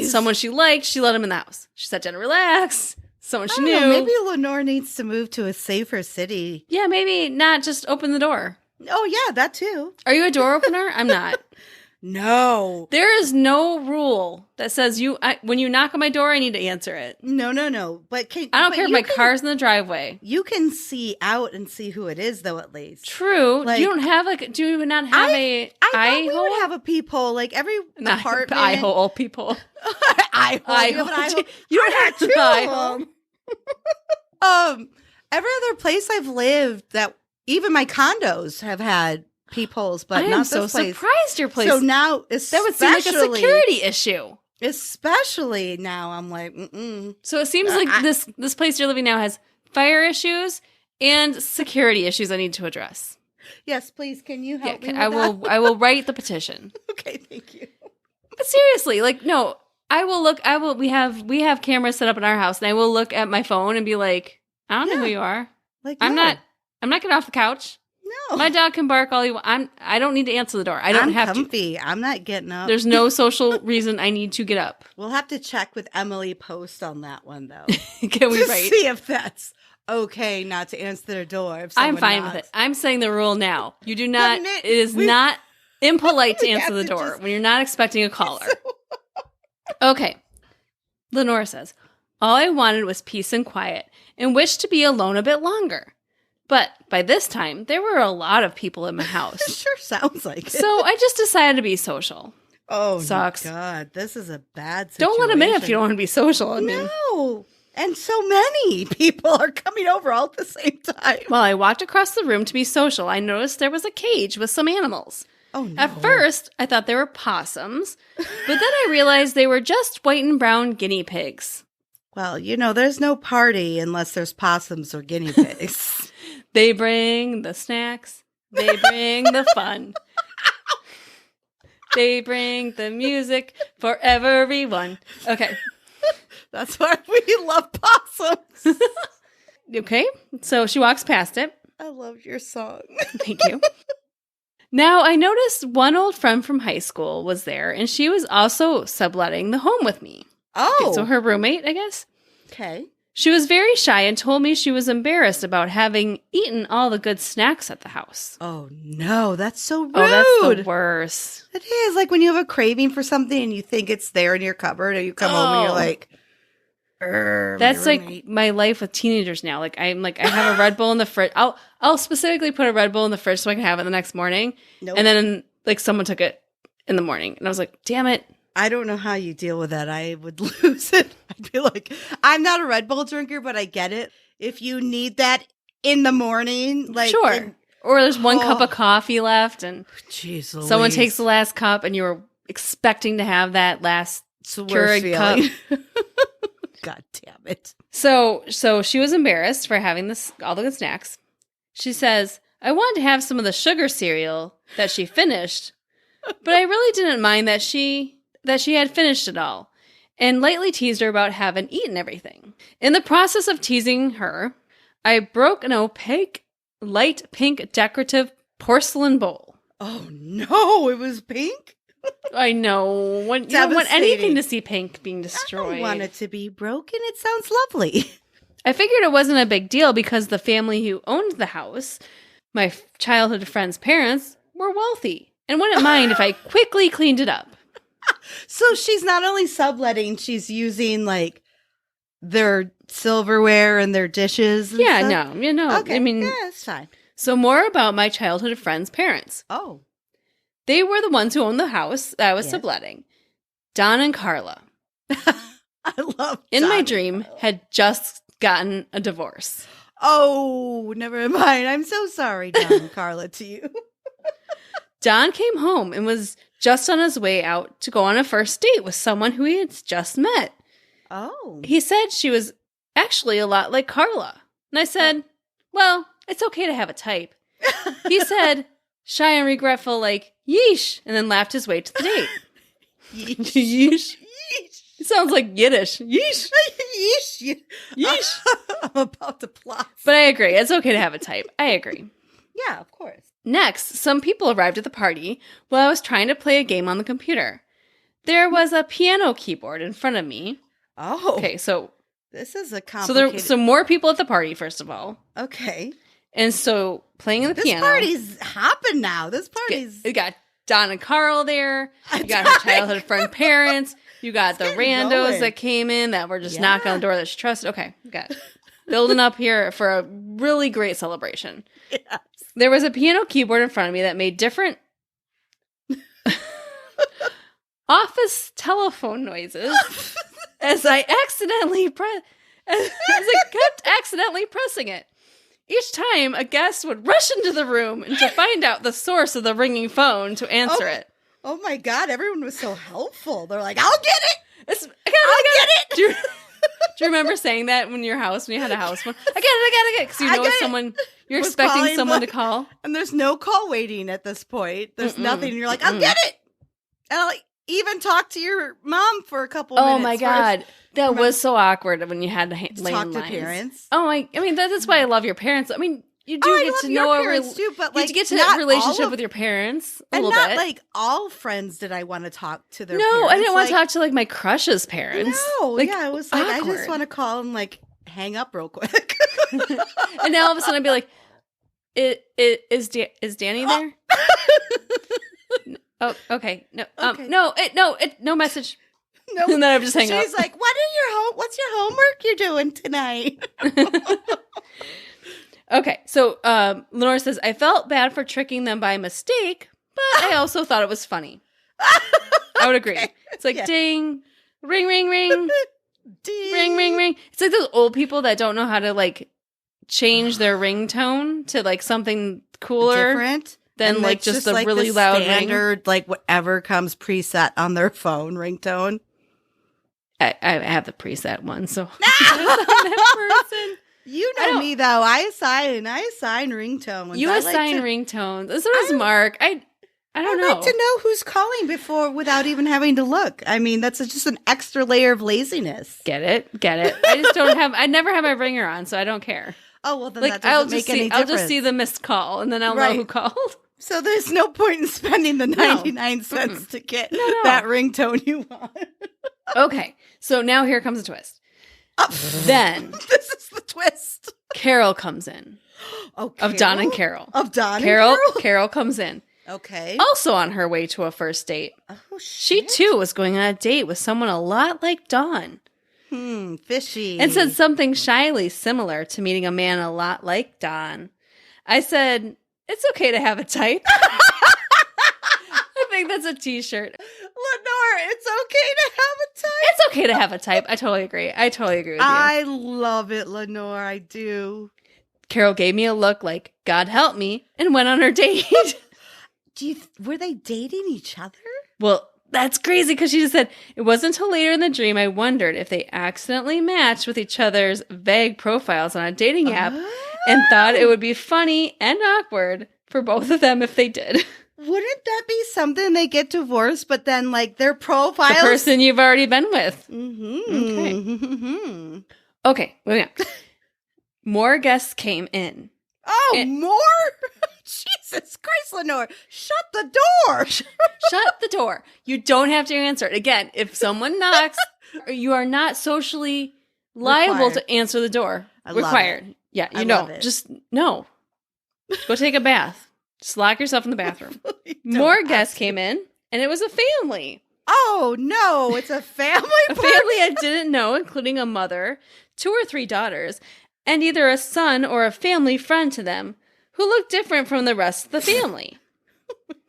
[SPEAKER 1] Someone she liked, she let him in the house. She sat down and relaxed. Someone she knew.
[SPEAKER 2] Maybe Lenore needs to move to a safer city.
[SPEAKER 1] Yeah, maybe not just open the door.
[SPEAKER 2] Oh, yeah, that too.
[SPEAKER 1] Are you a door opener? I'm not.
[SPEAKER 2] No.
[SPEAKER 1] There is no rule that says when you knock on my door, I need to answer it.
[SPEAKER 2] No. But
[SPEAKER 1] I don't care if my car's in the driveway.
[SPEAKER 2] You can see out and see who it is, though, at least.
[SPEAKER 1] True.
[SPEAKER 2] Like,
[SPEAKER 1] you don't have do you not have a eye
[SPEAKER 2] we
[SPEAKER 1] hole?
[SPEAKER 2] would have a peephole, like every apartment.
[SPEAKER 1] Eye hole, people.
[SPEAKER 2] Eye hole.
[SPEAKER 1] Eye
[SPEAKER 2] You have an
[SPEAKER 1] hole.
[SPEAKER 2] eye hole.
[SPEAKER 1] You don't
[SPEAKER 2] I
[SPEAKER 1] have
[SPEAKER 2] got
[SPEAKER 1] to
[SPEAKER 2] 2
[SPEAKER 1] eye
[SPEAKER 2] of
[SPEAKER 1] hole.
[SPEAKER 2] them. Every other place I've lived, that even my condos have had peepholes, but
[SPEAKER 1] I am
[SPEAKER 2] not
[SPEAKER 1] so
[SPEAKER 2] this place.
[SPEAKER 1] surprised your place.
[SPEAKER 2] So now,
[SPEAKER 1] that would seem like a security issue.
[SPEAKER 2] Especially now, I'm like,
[SPEAKER 1] So it seems like this place you're living now has fire issues and security issues I need to address.
[SPEAKER 2] Yes, please. Can you help me with that?
[SPEAKER 1] I will write the petition.
[SPEAKER 2] Okay, thank you.
[SPEAKER 1] But seriously, like, no, we have cameras set up in our house, and I will look at my phone and be like, I don't know who you are.
[SPEAKER 2] Like,
[SPEAKER 1] I'm not getting off the couch.
[SPEAKER 2] No.
[SPEAKER 1] My dog can bark all you want. I don't need to answer the door. I'm have
[SPEAKER 2] comfy.
[SPEAKER 1] to.
[SPEAKER 2] I'm not getting up.
[SPEAKER 1] There's no social reason I need to get up.
[SPEAKER 2] We'll have to check with Emily Post on that one, though.
[SPEAKER 1] Can we
[SPEAKER 2] see if that's okay not to answer their door. If
[SPEAKER 1] I'm fine
[SPEAKER 2] knocks.
[SPEAKER 1] with it. I'm saying the rule now. You do not. It is not impolite to answer the door when you're not expecting a caller. Okay. Lenore says, all I wanted was peace and quiet and wished to be alone a bit longer. But by this time, there were a lot of people in my house.
[SPEAKER 2] It sure sounds like it.
[SPEAKER 1] So I just decided to be social.
[SPEAKER 2] Oh,
[SPEAKER 1] sucks.
[SPEAKER 2] God. This is a bad situation.
[SPEAKER 1] Don't let them in if you don't want to be social. I mean,
[SPEAKER 2] no. And so many people are coming over all at the same time.
[SPEAKER 1] While I walked across the room to be social, I noticed there was a cage with some animals.
[SPEAKER 2] Oh, no.
[SPEAKER 1] At first, I thought they were possums, but then I realized they were just white and brown guinea pigs.
[SPEAKER 2] Well, there's no party unless there's possums or guinea pigs.
[SPEAKER 1] They bring the snacks. They bring the fun. They bring the music for everyone. Okay.
[SPEAKER 2] That's why we love possums.
[SPEAKER 1] Okay. So she walks past it.
[SPEAKER 2] I love your song.
[SPEAKER 1] Thank you. Now, I noticed one old friend from high school was there, and she was also subletting the home with me.
[SPEAKER 2] Oh.
[SPEAKER 1] Okay, so her roommate, I guess.
[SPEAKER 2] Okay.
[SPEAKER 1] She was very shy and told me she was embarrassed about having eaten all the good snacks at the house.
[SPEAKER 2] Oh, no. That's so rude.
[SPEAKER 1] Oh, that's the worst.
[SPEAKER 2] It is. Like when you have a craving for something and you think it's there in your cupboard and you come home and you're like,
[SPEAKER 1] that's like my life with teenagers now. Like I have a Red Bull in the fridge. I'll specifically put a Red Bull in the fridge so I can have it the next morning.
[SPEAKER 2] Nope.
[SPEAKER 1] And then like someone took it in the morning and I was like, damn it.
[SPEAKER 2] I don't know how you deal with that. I would lose it. I'd be like, I'm not a Red Bull drinker, but I get it. If you need that in the morning, like
[SPEAKER 1] sure. Or there's one cup of coffee left and someone takes the last cup and you're expecting to have that last Keurig cup.
[SPEAKER 2] God damn it.
[SPEAKER 1] So she was embarrassed for having all the good snacks. She says, I wanted to have some of the sugar cereal that she finished, but I really didn't mind that she had finished it all, and lightly teased her about having eaten everything. In the process of teasing her, I broke an opaque, light pink decorative porcelain bowl.
[SPEAKER 2] Oh no, it was pink?
[SPEAKER 1] I know. You don't want anything to see pink being destroyed.
[SPEAKER 2] I don't want it to be broken. It sounds lovely.
[SPEAKER 1] I figured it wasn't a big deal because the family who owned the house, my childhood friend's parents, were wealthy and wouldn't mind if I quickly cleaned it up.
[SPEAKER 2] So she's not only subletting, she's using like their silverware and their dishes and stuff?
[SPEAKER 1] No.
[SPEAKER 2] Okay.
[SPEAKER 1] I mean,
[SPEAKER 2] it's fine.
[SPEAKER 1] So more about my childhood friend's parents.
[SPEAKER 2] Oh.
[SPEAKER 1] They were the ones who owned the house that I was subletting. Don and Carla.
[SPEAKER 2] I love
[SPEAKER 1] in
[SPEAKER 2] Don
[SPEAKER 1] my dream, had just gotten a divorce.
[SPEAKER 2] Oh, never mind. I'm so sorry, Don and Carla, to you.
[SPEAKER 1] Don came home and was just on his way out to go on a first date with someone who he had just met.
[SPEAKER 2] Oh.
[SPEAKER 1] He said she was actually a lot like Carla. And I said, well, it's okay to have a type. He said, shy and regretful, like, yeesh, and then laughed his way to the date.
[SPEAKER 2] Yeesh.
[SPEAKER 1] Yeesh. It sounds like Yiddish. Yeesh.
[SPEAKER 2] Yeesh.
[SPEAKER 1] Yeesh.
[SPEAKER 2] I'm about to plot.
[SPEAKER 1] But I agree. It's okay to have a type. I agree.
[SPEAKER 2] Yeah, of course.
[SPEAKER 1] Next, some people arrived at the party while I was trying to play a game on the computer. There was a piano keyboard in front of me.
[SPEAKER 2] Oh.
[SPEAKER 1] Okay, so
[SPEAKER 2] this is a complicated...
[SPEAKER 1] So more people at the party, first of all.
[SPEAKER 2] Okay.
[SPEAKER 1] And so playing the piano.
[SPEAKER 2] This party's hopping now. This party's...
[SPEAKER 1] You got Don and Carl there. You got her childhood friend parents. You got the randos that came in that were just knocking on the door that she trusted. Okay, got it. Building up here for a really great celebration.
[SPEAKER 2] Yes.
[SPEAKER 1] There was a piano keyboard in front of me that made different office telephone noises as I kept accidentally pressing it. Each time, a guest would rush into the room and to find out the source of the ringing phone to answer it.
[SPEAKER 2] Oh my God, everyone was so helpful. They're like, I'll get it.
[SPEAKER 1] I get it. Do you remember saying that when you had a house phone? I get it. Because you know it's someone, you're expecting someone to call.
[SPEAKER 2] And there's no call waiting at this point. There's nothing. And you're like, I'll get it. And I'll even talk to your mom for a couple minutes.
[SPEAKER 1] Oh my God. That was so awkward when you had to
[SPEAKER 2] talk to parents.
[SPEAKER 1] Oh I mean, that's why I love your parents. I mean, you do get to know
[SPEAKER 2] too, but
[SPEAKER 1] you get to get to a relationship with your parents a little bit.
[SPEAKER 2] And not like all friends did I want to talk to their
[SPEAKER 1] parents.
[SPEAKER 2] No,
[SPEAKER 1] I didn't want to talk to like my crush's parents.
[SPEAKER 2] No, like, yeah, it was like, awkward. I just want to call and like hang up real quick.
[SPEAKER 1] And now all of a sudden I'd be like, is Danny there? Oh, okay. No,
[SPEAKER 2] okay.
[SPEAKER 1] No message. No. And then I'm just hanging up.
[SPEAKER 2] She's like, what's your homework you're doing tonight?
[SPEAKER 1] Okay, so Lenore says, I felt bad for tricking them by mistake, but I also thought it was funny. I would agree. Okay. It's like, ding, ring, ring, ring, ding. Ring, ring, ring. It's like those old people that don't know how to, like, change their ringtone to, like, something cooler.
[SPEAKER 2] Different.
[SPEAKER 1] Than, like, just a like really loud
[SPEAKER 2] standard, like, whatever comes preset on their phone ringtone.
[SPEAKER 1] I have the preset one, so. That person.
[SPEAKER 2] You know me, though. I assign ringtones.
[SPEAKER 1] You assign ringtones. So does Mark. I don't know.
[SPEAKER 2] I like to know who's calling without even having to look. I mean, that's just an extra layer of laziness.
[SPEAKER 1] Get it. I never have my ringer on, so I don't care.
[SPEAKER 2] Oh, well, then that doesn't make any difference.
[SPEAKER 1] I'll just see the missed call, and then I'll know who called.
[SPEAKER 2] So there's no point in spending the 99 cents to get that ringtone you want.
[SPEAKER 1] Okay, so now here comes a twist. Then
[SPEAKER 2] this is the twist.
[SPEAKER 1] Carol comes in.
[SPEAKER 2] Oh,
[SPEAKER 1] of Don and Carol.
[SPEAKER 2] Of Don and Carol?
[SPEAKER 1] Carol comes in.
[SPEAKER 2] Okay.
[SPEAKER 1] Also on her way to a first date.
[SPEAKER 2] Oh, shit.
[SPEAKER 1] She, too, was going on a date with someone a lot like Don.
[SPEAKER 2] Fishy.
[SPEAKER 1] And said something shyly similar to meeting a man a lot like Don. I said, it's okay to have a type. I think that's a t-shirt.
[SPEAKER 2] Lenore, it's okay to have a type.
[SPEAKER 1] It's okay to have a type. I totally agree with you.
[SPEAKER 2] I love it, Lenore. I do.
[SPEAKER 1] Carol gave me a look like, God help me, and went on her date.
[SPEAKER 2] Were they dating each other?
[SPEAKER 1] Well, that's crazy because she just said, it wasn't until later in the dream I wondered if they accidentally matched with each other's vague profiles on a dating app and thought it would be funny and awkward for both of them if they did.
[SPEAKER 2] Wouldn't that be something they get divorced, but then, like, their profiles?
[SPEAKER 1] The person you've already been with.
[SPEAKER 2] Mm-hmm.
[SPEAKER 1] Okay, moving on. More guests came in.
[SPEAKER 2] Oh, more? Jesus Christ, Lenore. Shut the door.
[SPEAKER 1] Shut the door. You don't have to answer it. Again, if someone knocks, you are not socially liable to answer the door. Required. Yeah, you know. Just, no. Go take a bath. Just lock yourself in the bathroom. More guests came in, and it was a family.
[SPEAKER 2] Oh, no. It's a family party?
[SPEAKER 1] A family I didn't know, including a mother, 2 or 3 daughters, and either a son or a family friend to them who looked different from the rest of the family.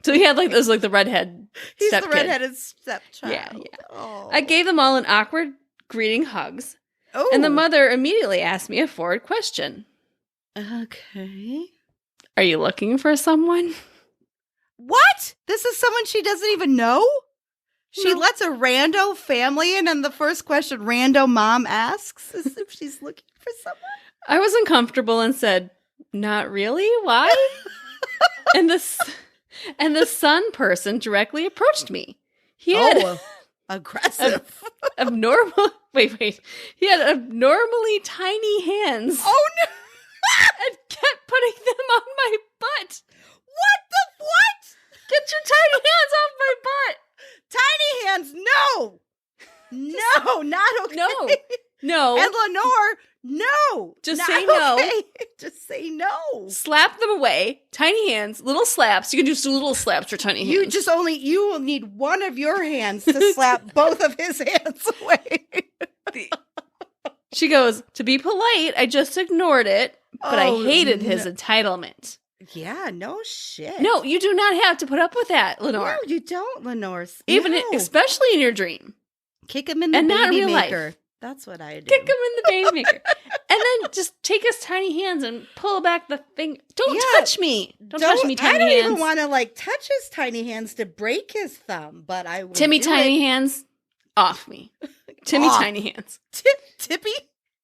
[SPEAKER 1] So he had like the redhead
[SPEAKER 2] He's
[SPEAKER 1] stepkid.
[SPEAKER 2] The redheaded stepchild.
[SPEAKER 1] Yeah.
[SPEAKER 2] Oh.
[SPEAKER 1] I gave them all an awkward greeting hugs.
[SPEAKER 2] Oh.
[SPEAKER 1] And the mother immediately asked me a forward question.
[SPEAKER 2] Okay.
[SPEAKER 1] Are you looking for someone?
[SPEAKER 2] What? This is someone she doesn't even know? She lets a rando family in, and the first question rando mom asks is if she's looking for someone?
[SPEAKER 1] I was uncomfortable and said, not really? Why? and the son person directly approached me. He had
[SPEAKER 2] aggressive.
[SPEAKER 1] Wait. He had abnormally tiny hands.
[SPEAKER 2] Oh, no.
[SPEAKER 1] And kept putting them on my butt.
[SPEAKER 2] What?
[SPEAKER 1] Get your tiny hands off my butt.
[SPEAKER 2] Tiny hands, no. No, not okay.
[SPEAKER 1] No.
[SPEAKER 2] And Lenore, no.
[SPEAKER 1] Just say no.
[SPEAKER 2] Okay. Just say no.
[SPEAKER 1] Slap them away. Tiny hands, little slaps. You can do some little slaps for tiny hands.
[SPEAKER 2] You will need one of your hands to slap both of his hands away.
[SPEAKER 1] She goes, to be polite, I just ignored it, but I hated his entitlement.
[SPEAKER 2] Yeah, no shit.
[SPEAKER 1] No, you do not have to put up with that, Lenore.
[SPEAKER 2] No, you don't, Lenore.
[SPEAKER 1] Especially in your dream.
[SPEAKER 2] Kick him in the baby maker. Life. That's what I do.
[SPEAKER 1] Kick him in the baby maker. And then just take his tiny hands and pull back the finger. Don't touch me. Don't touch me, tiny hands.
[SPEAKER 2] I don't even want to touch his tiny hands to break his thumb, but I would
[SPEAKER 1] Timmy tiny hands. Off me. Timmy
[SPEAKER 2] Off.
[SPEAKER 1] Tiny Hands.
[SPEAKER 2] Tippy?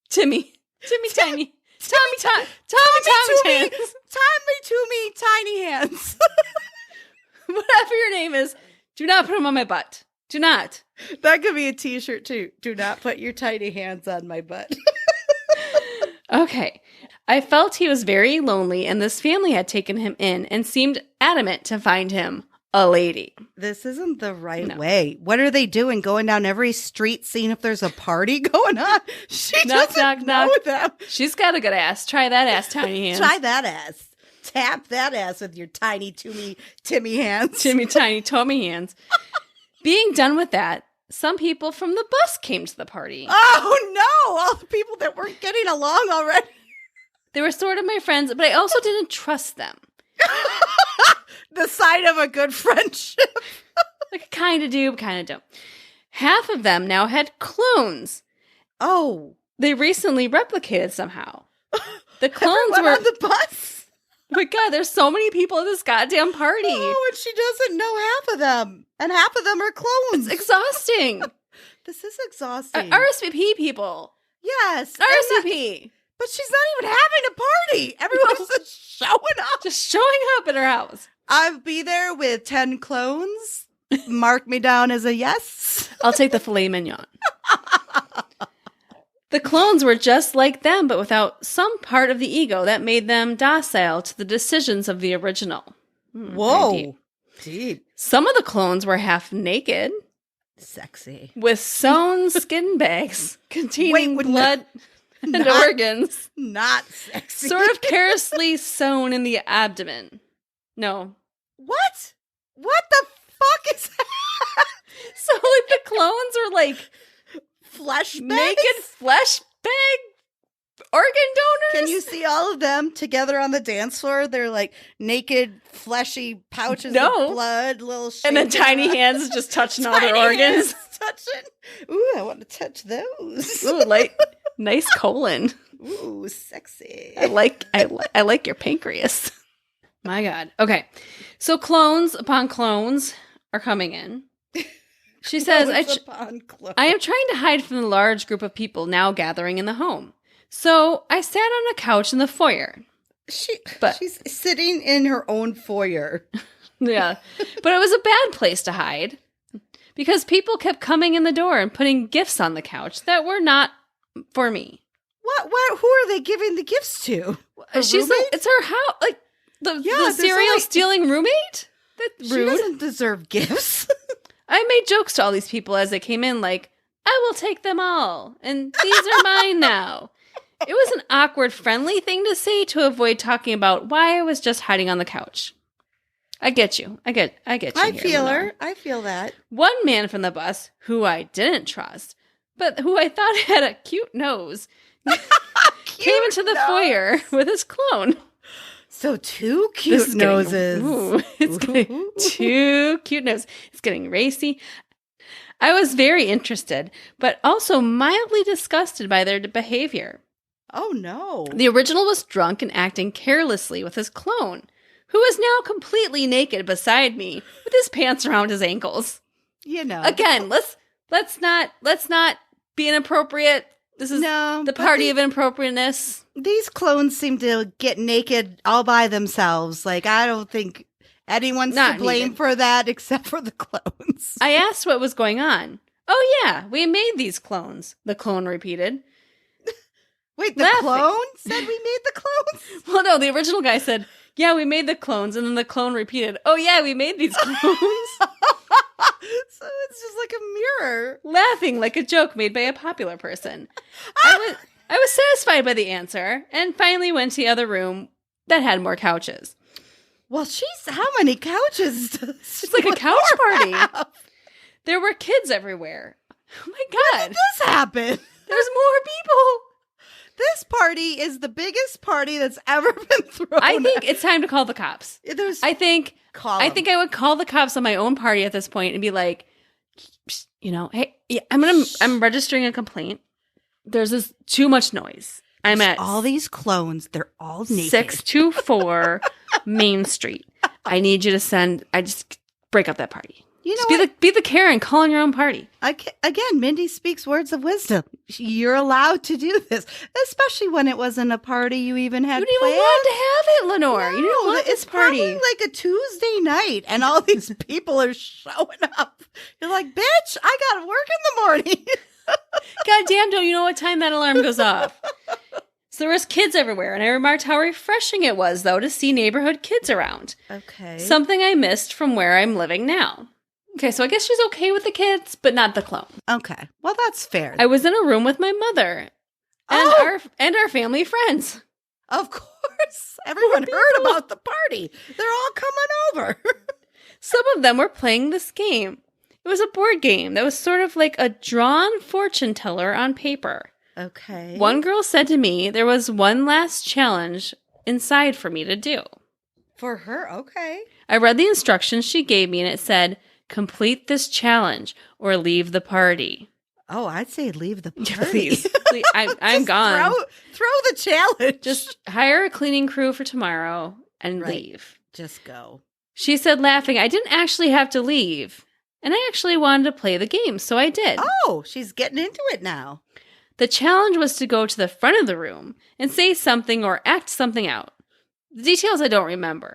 [SPEAKER 1] Timmy Tiny. Tommy
[SPEAKER 2] Tommy
[SPEAKER 1] Hands.
[SPEAKER 2] to me, tiny hands.
[SPEAKER 1] Whatever your name is, do not put them on my butt. Do not.
[SPEAKER 2] That could be a t-shirt too. Do not put your tiny hands on my butt.
[SPEAKER 1] Okay. I felt he was very lonely and this family had taken him in and seemed adamant to find him a lady.
[SPEAKER 2] This isn't the right way. What are they doing? Going down every street seeing if there's a party going on? She doesn't know them.
[SPEAKER 1] She's got a good ass. Try that ass, Tiny Hands.
[SPEAKER 2] Try that ass. Tap that ass with your tiny Timmy hands.
[SPEAKER 1] Timmy Tiny Tommy Hands. Being done with that, some people from the bus came to the party.
[SPEAKER 2] Oh no! All the people that weren't getting along already.
[SPEAKER 1] They were sort of my friends, but I also didn't trust them.
[SPEAKER 2] The sign of a good friendship.
[SPEAKER 1] Like, kind of do, but kind of don't. Half of them now had clones.
[SPEAKER 2] Oh.
[SPEAKER 1] They recently replicated somehow. The clones
[SPEAKER 2] Everyone
[SPEAKER 1] were
[SPEAKER 2] on the bus.
[SPEAKER 1] Oh my God, there's so many people at this goddamn party.
[SPEAKER 2] Oh, and she doesn't know half of them. And half of them are clones.
[SPEAKER 1] It's exhausting.
[SPEAKER 2] This is exhausting.
[SPEAKER 1] RSVP people.
[SPEAKER 2] Yes.
[SPEAKER 1] RSVP.
[SPEAKER 2] But she's not even having a party. Everyone's just showing up.
[SPEAKER 1] Just showing up at her house.
[SPEAKER 2] I'll be there with 10 clones. Mark me down as a yes.
[SPEAKER 1] I'll take the filet mignon. The clones were just like them, but without some part of the ego that made them docile to the decisions of the original.
[SPEAKER 2] Whoa. Deep.
[SPEAKER 1] Some of the clones were half naked.
[SPEAKER 2] Sexy.
[SPEAKER 1] With sewn skin bags containing blood and organs.
[SPEAKER 2] Not sexy.
[SPEAKER 1] Sort of carelessly sewn in the abdomen. No.
[SPEAKER 2] What? What the fuck is that?
[SPEAKER 1] So, like, the clones were, like,
[SPEAKER 2] flesh bags?
[SPEAKER 1] naked flesh bag organ donors?
[SPEAKER 2] Can you see all of them together on the dance floor? They're, like, naked, fleshy pouches of blood, little
[SPEAKER 1] and then tiny hands just touching all their organs.
[SPEAKER 2] Touching. Ooh, I want to touch those.
[SPEAKER 1] Ooh, like, nice colon.
[SPEAKER 2] Ooh, sexy.
[SPEAKER 1] I like your pancreas. My God. Okay. So clones upon clones are coming in. She says, I am trying to hide from the large group of people now gathering in the home. So I sat on a couch in the foyer.
[SPEAKER 2] She's sitting in her own foyer.
[SPEAKER 1] Yeah. But it was a bad place to hide because people kept coming in the door and putting gifts on the couch that were not for me.
[SPEAKER 2] What? Who are they giving the gifts to?
[SPEAKER 1] It's her house. Like, the serial stealing roommate? That's rude.
[SPEAKER 2] She doesn't deserve gifts.
[SPEAKER 1] I made jokes to all these people as they came in, like, I will take them all, and these are mine now. It was an awkward, friendly thing to say to avoid talking about why I was just hiding on the couch. I get you. I get you.
[SPEAKER 2] I feel her. I feel that.
[SPEAKER 1] One man from the bus, who I didn't trust, but who I thought had a cute nose, came into the foyer with his clone.
[SPEAKER 2] So two cute noses.
[SPEAKER 1] It's getting two cute noses. It's getting racy. I was very interested, but also mildly disgusted by their behavior.
[SPEAKER 2] Oh, no.
[SPEAKER 1] The original was drunk and acting carelessly with his clone, who was now completely naked beside me with his pants around his ankles.
[SPEAKER 2] You know.
[SPEAKER 1] Again, let's not be inappropriate. This is the party of inappropriateness.
[SPEAKER 2] These clones seem to get naked all by themselves. Like, I don't think anyone's to blame for that except for the clones.
[SPEAKER 1] I asked what was going on. Oh, yeah, we made these clones, the clone repeated.
[SPEAKER 2] Wait, the clone said we made the clones?
[SPEAKER 1] Well, no, the original guy said, yeah, we made the clones. And then the clone repeated, oh, yeah, we made these clones.
[SPEAKER 2] So it's just like a mirror.
[SPEAKER 1] Laughing like a joke made by a popular person. I was satisfied by the answer and finally went to the other room that had more couches.
[SPEAKER 2] Well, how many couches does
[SPEAKER 1] it's like a couch party. Have? There were kids everywhere. Oh my God.
[SPEAKER 2] When did this happen?
[SPEAKER 1] There's more people.
[SPEAKER 2] This party is the biggest party that's ever been thrown.
[SPEAKER 1] I think it's time to call the cops. I think I would call the cops on my own party at this point and be like, hey, I'm registering a complaint. There's too much noise. I'm at
[SPEAKER 2] all these clones. They're all naked.
[SPEAKER 1] 624 Main Street. I need you to just break up that party.
[SPEAKER 2] You know
[SPEAKER 1] Just
[SPEAKER 2] what?
[SPEAKER 1] be the Karen calling your own party.
[SPEAKER 2] Again, Mindy speaks words of wisdom. You're allowed to do this, especially when it wasn't a party you even had
[SPEAKER 1] You didn't even
[SPEAKER 2] planned.
[SPEAKER 1] want to have it, Lenore. You didn't want this
[SPEAKER 2] It's
[SPEAKER 1] party.
[SPEAKER 2] probably like a Tuesday night, and all these people are showing up. You're like, bitch, I got to work in the morning.
[SPEAKER 1] God damn, don't you know what time that alarm goes off? So there was kids everywhere, and I remarked how refreshing it was, though, to see neighborhood kids around.
[SPEAKER 2] Okay.
[SPEAKER 1] Something I missed from where I'm living now. Okay, so I guess she's okay with the kids, but not the clone.
[SPEAKER 2] Okay. Well, that's fair.
[SPEAKER 1] I was in a room with my mother and our family friends.
[SPEAKER 2] Of course. Everyone heard about the party. They're all coming over.
[SPEAKER 1] Some of them were playing this game. It was a board game that was sort of like a drawn fortune teller on paper.
[SPEAKER 2] Okay.
[SPEAKER 1] One girl said to me there was one last challenge inside for me to do.
[SPEAKER 2] For her, okay.
[SPEAKER 1] I read the instructions she gave me, and it said, complete this challenge or leave the party.
[SPEAKER 2] Oh, I'd say leave the party.
[SPEAKER 1] Please. I'm gone.
[SPEAKER 2] Throw the challenge.
[SPEAKER 1] Just hire a cleaning crew for tomorrow and leave.
[SPEAKER 2] Just go.
[SPEAKER 1] She said, laughing, I didn't actually have to leave. And I actually wanted to play the game, so I did.
[SPEAKER 2] Oh, she's getting into it now.
[SPEAKER 1] The challenge was to go to the front of the room and say something or act something out. The details I don't remember.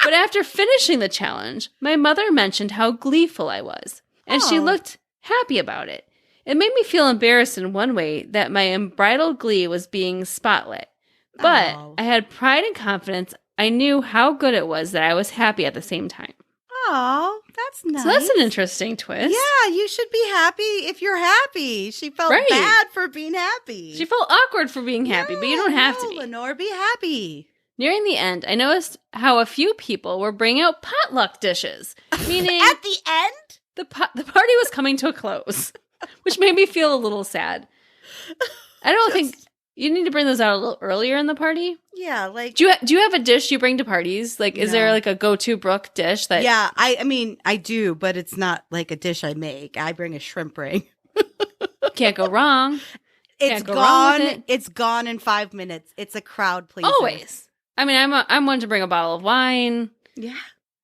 [SPEAKER 1] But after finishing the challenge, my mother mentioned how gleeful I was, and she looked happy about it. It made me feel embarrassed in one way that my unbridled glee was being spotlit. But I had pride and confidence. I knew how good it was that I was happy at the same time.
[SPEAKER 2] Oh, that's nice.
[SPEAKER 1] So that's an interesting twist.
[SPEAKER 2] Yeah, you should be happy if you're happy. She felt bad for being happy.
[SPEAKER 1] She felt awkward for being happy, but you don't have to be.
[SPEAKER 2] Lenore, be happy.
[SPEAKER 1] Nearing the end, I noticed how a few people were bringing out potluck dishes, meaning
[SPEAKER 2] At the end?
[SPEAKER 1] the party was coming to a close, which made me feel a little sad. I don't think you need to bring those out a little earlier in the party.
[SPEAKER 2] Yeah, like
[SPEAKER 1] do you have a dish you bring to parties? Like, is there like a go-to Brooke dish that?
[SPEAKER 2] Yeah, I mean I do, but it's not like a dish I make. I bring a shrimp ring.
[SPEAKER 1] Can't go wrong.
[SPEAKER 2] It's gone. It's gone in 5 minutes. It's a crowd pleaser.
[SPEAKER 1] Always. I mean, I'm one to bring a bottle of wine.
[SPEAKER 2] Yeah.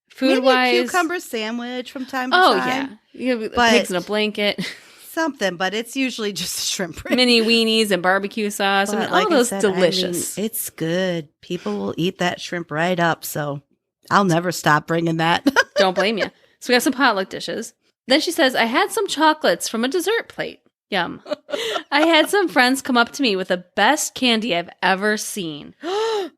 [SPEAKER 1] Food wise,
[SPEAKER 2] maybe a cucumber sandwich from time to time.
[SPEAKER 1] Oh yeah, you have pigs in a blanket.
[SPEAKER 2] Something, but it's usually just shrimp ring.
[SPEAKER 1] Mini weenies and barbecue sauce. I mean, all those delicious.
[SPEAKER 2] It's good. People will eat that shrimp right up, so I'll never stop bringing that.
[SPEAKER 1] Don't blame you. So we got some potluck dishes. Then she says, I had some chocolates from a dessert plate. Yum. I had some friends come up to me with the best candy I've ever seen.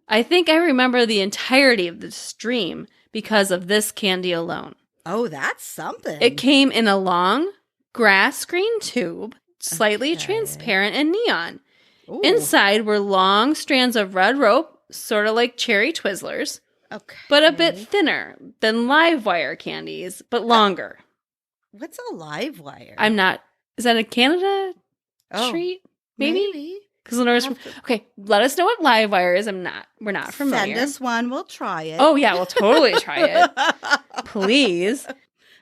[SPEAKER 1] I think I remember the entirety of this dream because of this candy alone.
[SPEAKER 2] Oh, that's something.
[SPEAKER 1] It came in a long grass green tube, slightly transparent and neon. Ooh. Inside were long strands of red rope, sort of like cherry Twizzlers, but a bit thinner than live wire candies, but longer.
[SPEAKER 2] What's a live wire?
[SPEAKER 1] I'm not. Is that a Canada treat? Maybe. Because Lenore's okay. Let us know what live wire is. We're not familiar.
[SPEAKER 2] Send us one. We'll try it.
[SPEAKER 1] Oh yeah, we'll totally try it. Please.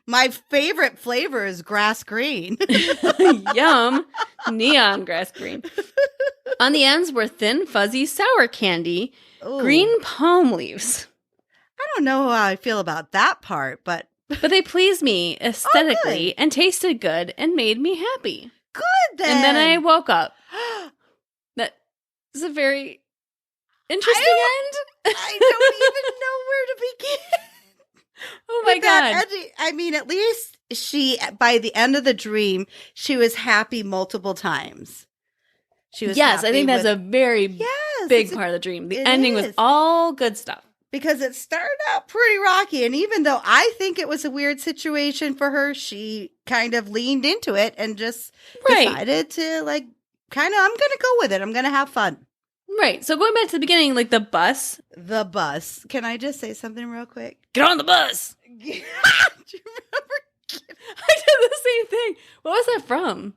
[SPEAKER 2] My favorite flavor is grass green.
[SPEAKER 1] Yum. Neon grass green. On the ends were thin, fuzzy sour candy, green palm leaves.
[SPEAKER 2] I don't know how I feel about that part, but
[SPEAKER 1] they pleased me aesthetically and tasted good and made me happy.
[SPEAKER 2] Good then.
[SPEAKER 1] And then I woke up. That is a very interesting end.
[SPEAKER 2] I don't even know where to begin.
[SPEAKER 1] Oh my God.
[SPEAKER 2] I mean, at least by the end of the dream, she was happy multiple times. She was
[SPEAKER 1] I think that's a very big part of the dream. The ending was all good stuff.
[SPEAKER 2] Because it started out pretty rocky. And even though I think it was a weird situation for her, she kind of leaned into it and just decided to I'm going to go with it. I'm going to have fun.
[SPEAKER 1] Right. So going back to the beginning, like the bus.
[SPEAKER 2] The bus. Can I just say something real quick?
[SPEAKER 1] Get on the bus.
[SPEAKER 2] Do you remember?
[SPEAKER 1] I did the same thing. What was that from?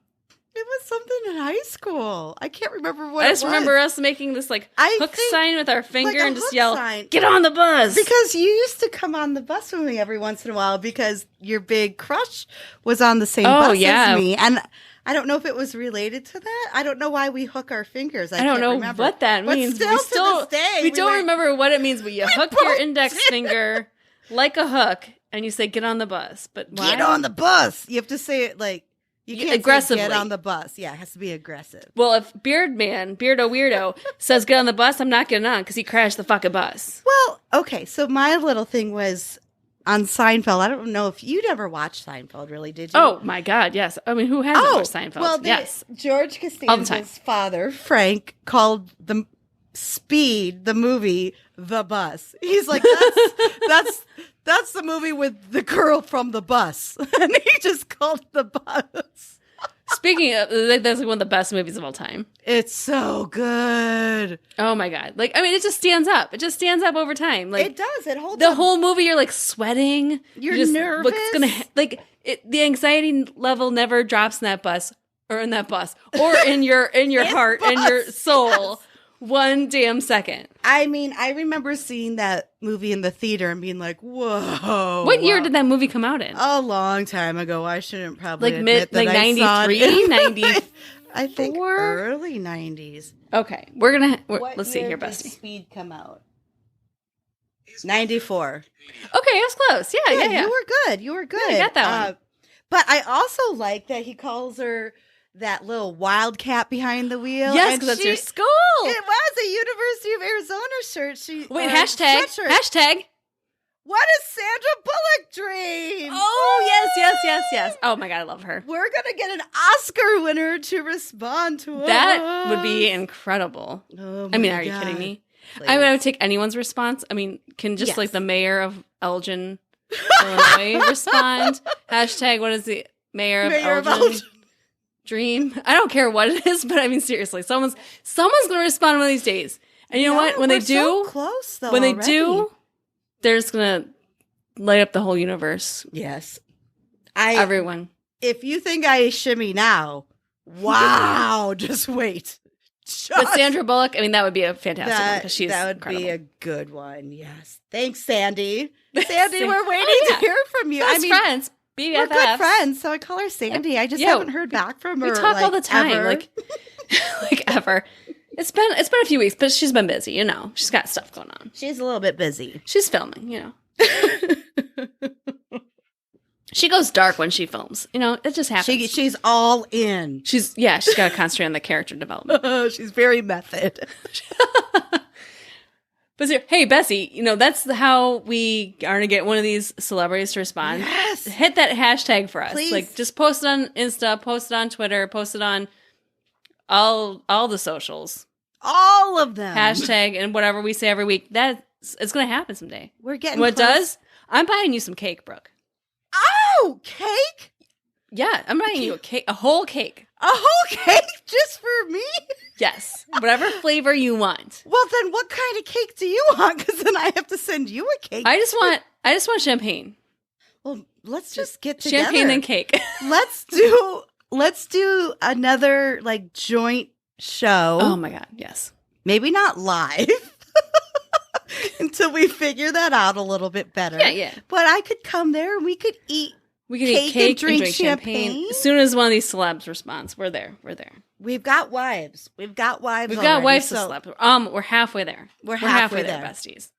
[SPEAKER 2] It was something in high school. I can't remember what it was.
[SPEAKER 1] I just remember us making this hook sign with our finger and just yell, get on the bus.
[SPEAKER 2] Because you used to come on the bus with me every once in a while because your big crush was on the same bus as me. And I don't know if it was related to that. I don't know why we hook our fingers. I don't know
[SPEAKER 1] what that means.
[SPEAKER 2] But still to this day,
[SPEAKER 1] we don't remember what it means, but you hook your index finger like a hook and you say, get on the bus. But why?
[SPEAKER 2] Get on the bus. You have to say it like, you can't
[SPEAKER 1] aggressively.
[SPEAKER 2] say get on the bus. Yeah, it has to be aggressive.
[SPEAKER 1] Well, if Beardo Weirdo says get on the bus, I'm not getting on because he crashed the fucking bus.
[SPEAKER 2] Well, okay, so my little thing was on Seinfeld. I don't know if you'd ever watched Seinfeld, really, did you?
[SPEAKER 1] Oh, my God, yes. I mean, who hasn't watched Seinfeld?
[SPEAKER 2] Well,
[SPEAKER 1] yes.
[SPEAKER 2] George Costanza's father, Frank, called the Speed, the movie, The Bus. He's like, that's the movie with the girl from the bus. And he just called it The Bus.
[SPEAKER 1] Speaking of, that's like one of the best movies of all time.
[SPEAKER 2] It's so good.
[SPEAKER 1] Oh my God. Like, I mean, it just stands up. It just stands up over time. Like,
[SPEAKER 2] it does. It holds
[SPEAKER 1] the
[SPEAKER 2] up.
[SPEAKER 1] whole movie, you're like sweating.
[SPEAKER 2] You're
[SPEAKER 1] just,
[SPEAKER 2] nervous.
[SPEAKER 1] What's gonna the anxiety level never drops in that bus or in your heart and your soul. Yes. One damn second.
[SPEAKER 2] I mean, I remember seeing that movie in the theater and being like, whoa.
[SPEAKER 1] What year did that movie come out in?
[SPEAKER 2] A long time ago. I shouldn't probably
[SPEAKER 1] admit that 93, 90.
[SPEAKER 2] I think early 90s.
[SPEAKER 1] Okay. Let's see here, Bestie.
[SPEAKER 2] Did Speed come out? 94.
[SPEAKER 1] Okay, I was close. Yeah.
[SPEAKER 2] You were good.
[SPEAKER 1] Yeah, I got that one.
[SPEAKER 2] But I also like that he calls her that little wildcat behind the wheel.
[SPEAKER 1] Yes, because that's your school.
[SPEAKER 2] It was a University of Arizona shirt.
[SPEAKER 1] Wait, hashtag.
[SPEAKER 2] What is Sandra Bullock dream?
[SPEAKER 1] Oh, yes. Oh my God, I love her.
[SPEAKER 2] We're going to get an Oscar winner to respond to
[SPEAKER 1] That would be incredible.
[SPEAKER 2] Oh
[SPEAKER 1] I mean, are you kidding me?
[SPEAKER 2] Please.
[SPEAKER 1] I would take anyone's response. I mean, can just like the mayor of Elgin, Illinois respond? Hashtag, what is the mayor of Elgin? Dream. I don't care what it is, but I mean, seriously, someone's going to respond one of these days. And you know what? When they do,
[SPEAKER 2] so close, though,
[SPEAKER 1] when they do, they're just going to light up the whole universe.
[SPEAKER 2] Yes.
[SPEAKER 1] Everyone.
[SPEAKER 2] If you think I shimmy now, wow, just wait.
[SPEAKER 1] But Sandra Bullock, I mean, that would be a fantastic one because she's
[SPEAKER 2] that would
[SPEAKER 1] incredible.
[SPEAKER 2] be a good one. Yes. Thanks, Sandy. Sandy, we're waiting to hear from you.
[SPEAKER 1] Best friends. BFFs.
[SPEAKER 2] We're good friends, so I call her Sandy. I just haven't heard back from her.
[SPEAKER 1] We talk all the time,
[SPEAKER 2] ever.
[SPEAKER 1] like ever. It's been a few weeks, but she's been busy. You know, she's got stuff going on.
[SPEAKER 2] She's a little bit busy.
[SPEAKER 1] She's filming. You know, she goes dark when she films. You know, it just happens.
[SPEAKER 2] She's all in.
[SPEAKER 1] She's got to concentrate on the character development.
[SPEAKER 2] She's very method.
[SPEAKER 1] But hey, Bessie, you know, that's how we are going to get one of these celebrities to respond.
[SPEAKER 2] Yes.
[SPEAKER 1] Hit that hashtag for us.
[SPEAKER 2] Please.
[SPEAKER 1] Like, just post it on Insta, post it on Twitter, post it on all the socials.
[SPEAKER 2] All of them.
[SPEAKER 1] Hashtag and whatever we say every week. It's going to happen someday.
[SPEAKER 2] We're getting
[SPEAKER 1] what
[SPEAKER 2] close.
[SPEAKER 1] it does, I'm buying you some cake, Brooke.
[SPEAKER 2] Oh, cake?
[SPEAKER 1] Yeah, I'm buying you a whole cake.
[SPEAKER 2] A whole cake just for me?
[SPEAKER 1] Yes. Whatever flavor you want.
[SPEAKER 2] Well, then what kind of cake do you want? Because then I have to send you a cake.
[SPEAKER 1] I just want champagne.
[SPEAKER 2] Well, let's just get together.
[SPEAKER 1] Champagne and cake.
[SPEAKER 2] Let's do another like joint show.
[SPEAKER 1] Oh my God, yes.
[SPEAKER 2] Maybe not live. Until we figure that out a little bit better.
[SPEAKER 1] Yeah.
[SPEAKER 2] But I could come there and we could eat
[SPEAKER 1] cake
[SPEAKER 2] and drink
[SPEAKER 1] champagne. As soon as one of these celebs responds, we're there.
[SPEAKER 2] We've got wives. We've got wives.
[SPEAKER 1] We've got wives to celebs. We're halfway there.
[SPEAKER 2] We're halfway there,
[SPEAKER 1] besties.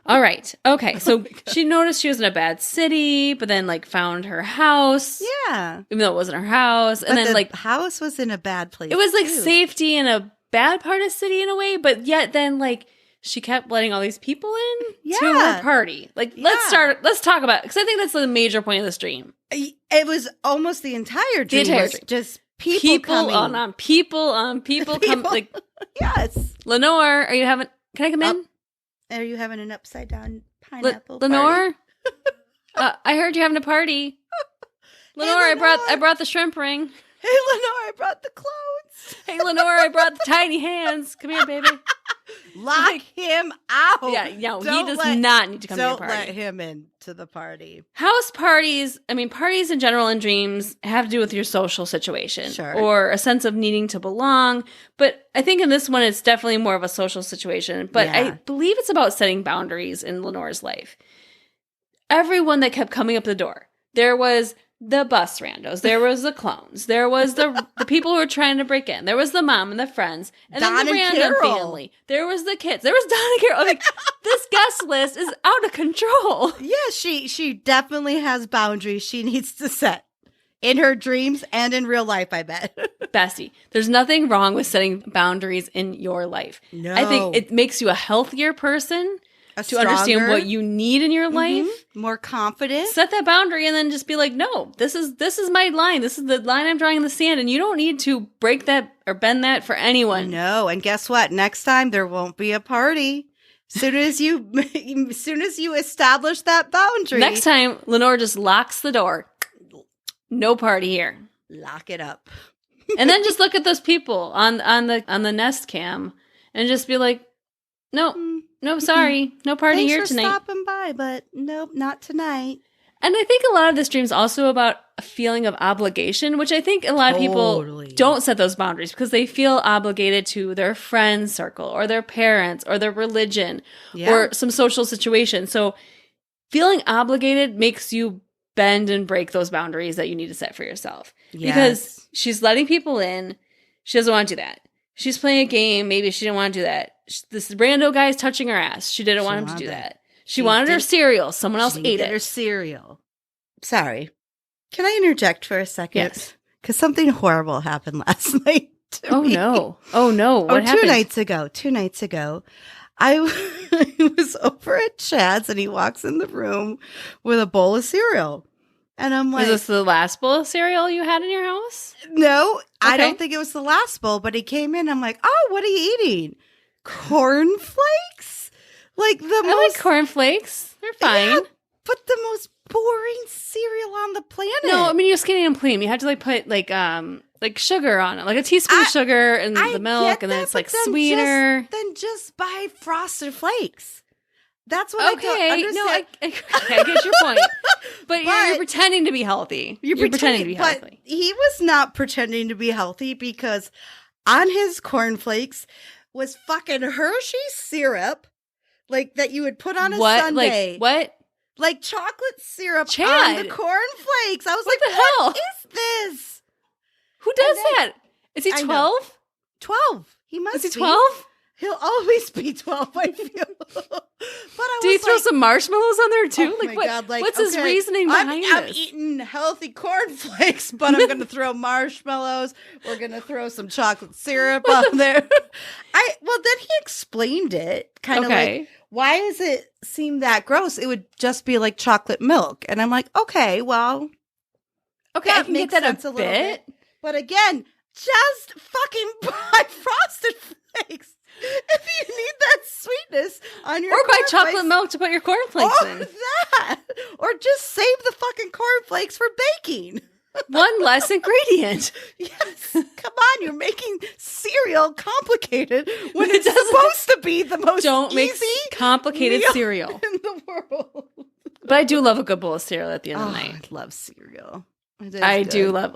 [SPEAKER 1] All right. Okay. So she noticed she was in a bad city, but then like found her house.
[SPEAKER 2] Yeah.
[SPEAKER 1] Even though it wasn't her house. And
[SPEAKER 2] but
[SPEAKER 1] then
[SPEAKER 2] the
[SPEAKER 1] like
[SPEAKER 2] house was in a bad place.
[SPEAKER 1] It was like
[SPEAKER 2] too.
[SPEAKER 1] safety in a bad part of the city in a way, but yet then like she kept letting all these people in to her party. Like, let's talk about it. Because I think that's the major point of this dream.
[SPEAKER 2] It was almost the entire dream. Just people coming.
[SPEAKER 1] on people come. Like,
[SPEAKER 2] yes.
[SPEAKER 1] Lenore, can I come in?
[SPEAKER 2] Are you having an upside down pineapple
[SPEAKER 1] Lenore? I heard you're having a party. Lenore, I brought the shrimp ring.
[SPEAKER 2] Hey, Lenore, I brought the clothes.
[SPEAKER 1] Hey, Lenore, I brought the tiny hands. Come here, baby.
[SPEAKER 2] Lock him out.
[SPEAKER 1] Yeah, no, he does not need to come to your party.
[SPEAKER 2] Don't let him into the party.
[SPEAKER 1] House parties, I mean, parties in general and dreams have to do with your social situation.
[SPEAKER 2] Sure.
[SPEAKER 1] Or a sense of needing to belong. But I think in this one, it's definitely more of a social situation. But I believe it's about setting boundaries in Lenore's life. Everyone that kept coming up the door, there was the bus randos. There was the clones. There was the people who were trying to break in. There was the mom and the friends. And
[SPEAKER 2] Don
[SPEAKER 1] then the
[SPEAKER 2] and
[SPEAKER 1] random
[SPEAKER 2] Carol.
[SPEAKER 1] family. There was the kids. There was Don and Carol. Like, this guest list is out of control.
[SPEAKER 2] Yeah, she definitely has boundaries she needs to set in her dreams and in real life, I bet.
[SPEAKER 1] Bestie, there's nothing wrong with setting boundaries in your life.
[SPEAKER 2] No.
[SPEAKER 1] I think it makes you a healthier person to understand what you need in your life.
[SPEAKER 2] More confident.
[SPEAKER 1] Set that boundary and then just be like, no, this is my line. This is the line I'm drawing in the sand, and you don't need to break that or bend that for anyone.
[SPEAKER 2] No, and guess what? Next time there won't be a party. Soon as you establish that boundary.
[SPEAKER 1] Next time, Lenore just locks the door. No party here.
[SPEAKER 2] Lock it up.
[SPEAKER 1] And then just look at those people on the Nest Cam and just be like, no, sorry, no party here tonight.
[SPEAKER 2] Thanks for stopping by, but nope, not tonight.
[SPEAKER 1] And I think a lot of this dream is also about a feeling of obligation, which I think a lot of people don't set those boundaries because they feel obligated to their friend circle or their parents or their religion or some social situation. So feeling obligated makes you bend and break those boundaries that you need to set for yourself.
[SPEAKER 2] Yes.
[SPEAKER 1] Because she's letting people in. She doesn't want to do that. She's playing a game. Maybe she didn't want to do that. This rando guy is touching her ass. She didn't want him to do that. She wanted her cereal. Someone else ate it.
[SPEAKER 2] Her cereal. Sorry. Can I interject for a second?
[SPEAKER 1] Yes.
[SPEAKER 2] Because something horrible happened last night to me.
[SPEAKER 1] No. Oh, no. What happened?
[SPEAKER 2] 2 nights ago. I was over at Chad's and he walks in the room with a bowl of cereal. And I'm like,
[SPEAKER 1] was this the last bowl of cereal you had in your house?
[SPEAKER 2] No, I
[SPEAKER 1] Okay.
[SPEAKER 2] don't think it was the last bowl, but he came in. I'm like, oh, what are you eating? Cornflakes? Like the
[SPEAKER 1] I
[SPEAKER 2] most
[SPEAKER 1] like cornflakes. They're fine.
[SPEAKER 2] Yeah, but the most boring cereal on the planet.
[SPEAKER 1] No, I mean, you just can't eat them plain. You have to put like sugar on it, like a teaspoon of sugar and the milk, and then it's like sweeter.
[SPEAKER 2] Then just buy Frosted Flakes. That's what I don't understand.
[SPEAKER 1] No, I get your point. But you're pretending to be healthy. You're pretending to be healthy.
[SPEAKER 2] But he was not pretending to be healthy because on his cornflakes was fucking Hershey syrup, like that you would put on a sundae.
[SPEAKER 1] Like what?
[SPEAKER 2] Like chocolate syrup on
[SPEAKER 1] Chad.
[SPEAKER 2] the cornflakes. I was
[SPEAKER 1] What
[SPEAKER 2] like,
[SPEAKER 1] the hell?
[SPEAKER 2] what is this?
[SPEAKER 1] Who does that? Is he
[SPEAKER 2] I know.
[SPEAKER 1] 12?
[SPEAKER 2] 12. He must
[SPEAKER 1] Is he
[SPEAKER 2] be.
[SPEAKER 1] 12?
[SPEAKER 2] He'll always be 12, I feel. But I
[SPEAKER 1] Did he
[SPEAKER 2] was
[SPEAKER 1] throw
[SPEAKER 2] like,
[SPEAKER 1] some marshmallows on there too?
[SPEAKER 2] oh my God,
[SPEAKER 1] what's his reasoning behind
[SPEAKER 2] I'm
[SPEAKER 1] this?
[SPEAKER 2] eating healthy cornflakes, but I'm going to throw marshmallows. We're going to throw some chocolate syrup on there. Then he explained it, kind of like, why does it seem that gross? It would just be like chocolate milk. And I'm like, okay, well.
[SPEAKER 1] Okay, I can get that
[SPEAKER 2] sense
[SPEAKER 1] a bit.
[SPEAKER 2] But again, just fucking buy Frosted Flakes. If you need that sweetness on your
[SPEAKER 1] Or buy
[SPEAKER 2] cornflakes,
[SPEAKER 1] chocolate milk to put your cornflakes in.
[SPEAKER 2] that. Or just save the fucking cornflakes for baking.
[SPEAKER 1] One less ingredient.
[SPEAKER 2] Yes. Come on, you're making cereal complicated when it's supposed to be the most
[SPEAKER 1] Don't make
[SPEAKER 2] easy
[SPEAKER 1] complicated
[SPEAKER 2] meal
[SPEAKER 1] cereal.
[SPEAKER 2] in the world.
[SPEAKER 1] But I do love a good bowl of cereal at the end of the night.
[SPEAKER 2] I love cereal. It is
[SPEAKER 1] I
[SPEAKER 2] good.
[SPEAKER 1] do love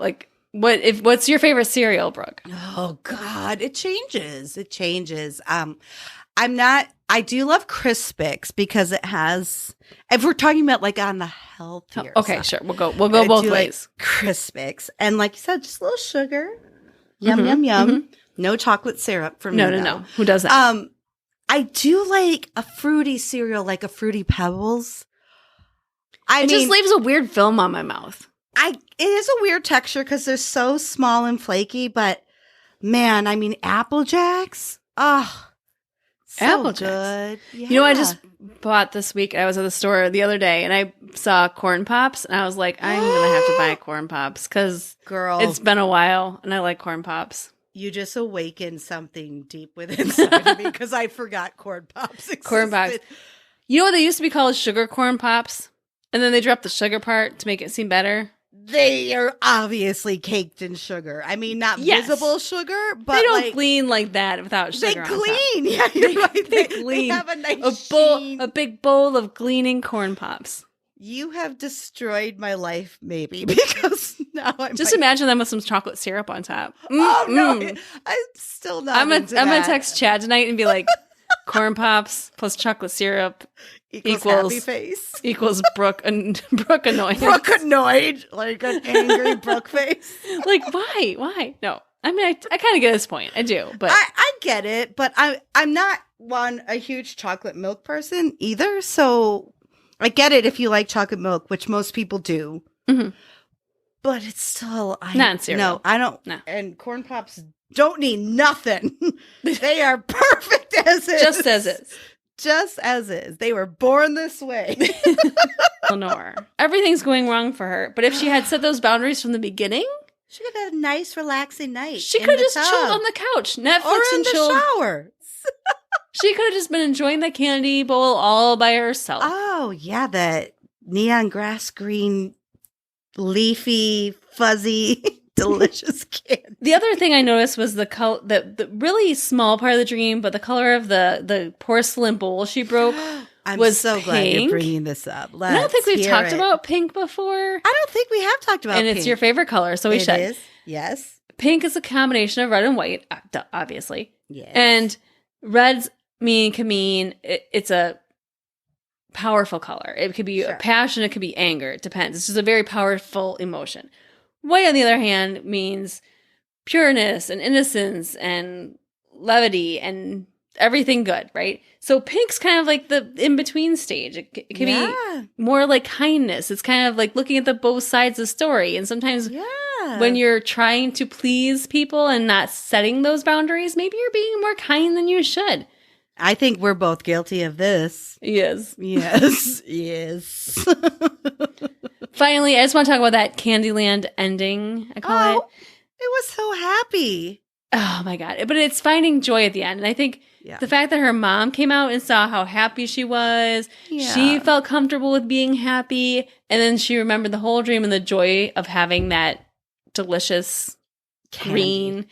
[SPEAKER 1] what's your favorite cereal, Brooke?
[SPEAKER 2] Oh God, it changes. It changes. I do love Crispix because it has, if we're talking about like on the healthier
[SPEAKER 1] Okay,
[SPEAKER 2] side,
[SPEAKER 1] sure. We'll go both ways.
[SPEAKER 2] Like Crispix. And like you said, just a little sugar. Yum, yum, yum.
[SPEAKER 1] Mm-hmm.
[SPEAKER 2] No chocolate syrup for me.
[SPEAKER 1] No. Who does that?
[SPEAKER 2] I do like a fruity cereal, like a Fruity Pebbles.
[SPEAKER 1] It just leaves a weird film on my mouth.
[SPEAKER 2] It is a weird texture because they're so small and flaky, but man, I mean, Apple Jacks. Oh, so
[SPEAKER 1] Apple Jacks.
[SPEAKER 2] good. Yeah.
[SPEAKER 1] You know, I just bought this week. I was at the store the other day and I saw Corn Pops and I was like, I'm going to have to buy Corn Pops because
[SPEAKER 2] Girl,
[SPEAKER 1] it's been a while and I like Corn Pops.
[SPEAKER 2] You just awakened something deep within inside of me because I forgot Corn Pops existed.
[SPEAKER 1] Corn Pops. You know what they used to be called? Sugar Corn Pops. And then they dropped the sugar part to make it seem better.
[SPEAKER 2] They are obviously caked in sugar. I mean, not visible sugar, but
[SPEAKER 1] they don't glean like that without sugar.
[SPEAKER 2] They
[SPEAKER 1] on top.
[SPEAKER 2] glean. Yeah, you're right.
[SPEAKER 1] They glean.
[SPEAKER 2] They have a nice sheen.
[SPEAKER 1] A big bowl of gleaning Corn Pops.
[SPEAKER 2] You have destroyed my life, maybe, because now I'm
[SPEAKER 1] just imagine them with some chocolate syrup on top.
[SPEAKER 2] Oh no, I'm still not.
[SPEAKER 1] I'm gonna text Chad tonight and be like, Corn Pops plus chocolate syrup
[SPEAKER 2] equals happy face.
[SPEAKER 1] Equals Brooke Brooke annoyed.
[SPEAKER 2] Brooke annoyed, like an angry Brooke face.
[SPEAKER 1] Like, why? No, I mean, I kind of get his point. I do, but
[SPEAKER 2] I get it, but I'm not a huge chocolate milk person either. So I get it if you like chocolate milk, which most people do.
[SPEAKER 1] Mm-hmm.
[SPEAKER 2] But it's still
[SPEAKER 1] not cereal.
[SPEAKER 2] No, I don't.
[SPEAKER 1] No.
[SPEAKER 2] And corn pops don't need nothing. They are perfect as is.
[SPEAKER 1] Just as is.
[SPEAKER 2] Just as is. They were born this way.
[SPEAKER 1] Lenore, everything's going wrong for her. But if she had set those boundaries from the beginning,
[SPEAKER 2] she could have had a nice, relaxing night.
[SPEAKER 1] She could have just chilled on the couch, Netflix,
[SPEAKER 2] or in
[SPEAKER 1] and
[SPEAKER 2] the
[SPEAKER 1] chilled.
[SPEAKER 2] shower.
[SPEAKER 1] She could have just been enjoying the candy bowl all by herself.
[SPEAKER 2] Oh yeah, that neon grass green, leafy, fuzzy, delicious candy.
[SPEAKER 1] The other thing I noticed was the color, the really small part of the dream, but the color of the porcelain bowl she broke.
[SPEAKER 2] I'm
[SPEAKER 1] was
[SPEAKER 2] so
[SPEAKER 1] pink.
[SPEAKER 2] glad you're bringing this up.
[SPEAKER 1] I don't think we've talked
[SPEAKER 2] it.
[SPEAKER 1] about pink before.
[SPEAKER 2] I don't think we have talked about
[SPEAKER 1] and
[SPEAKER 2] pink.
[SPEAKER 1] it's your favorite color, so we should.
[SPEAKER 2] It is, yes.
[SPEAKER 1] Pink is a combination of red and white, obviously.
[SPEAKER 2] Yes.
[SPEAKER 1] And red can mean it's a powerful color. It could be a passion, it could be anger. It depends. It's just a very powerful emotion. White, on the other hand, means pureness and innocence and levity and everything good, right? So pink's kind of like the in-between stage. It can be more like kindness. It's kind of like looking at the both sides of the story. And sometimes when you're trying to please people and not setting those boundaries, maybe you're being more kind than you should.
[SPEAKER 2] I think we're both guilty of this.
[SPEAKER 1] Yes.
[SPEAKER 2] Yes. Yes.
[SPEAKER 1] Finally, I just want to talk about that Candyland ending, I call it.
[SPEAKER 2] It was so happy.
[SPEAKER 1] Oh, my God. But it's finding joy at the end. And I think the fact that her mom came out and saw how happy she was, she felt comfortable with being happy. And then she remembered the whole dream and the joy of having that delicious green.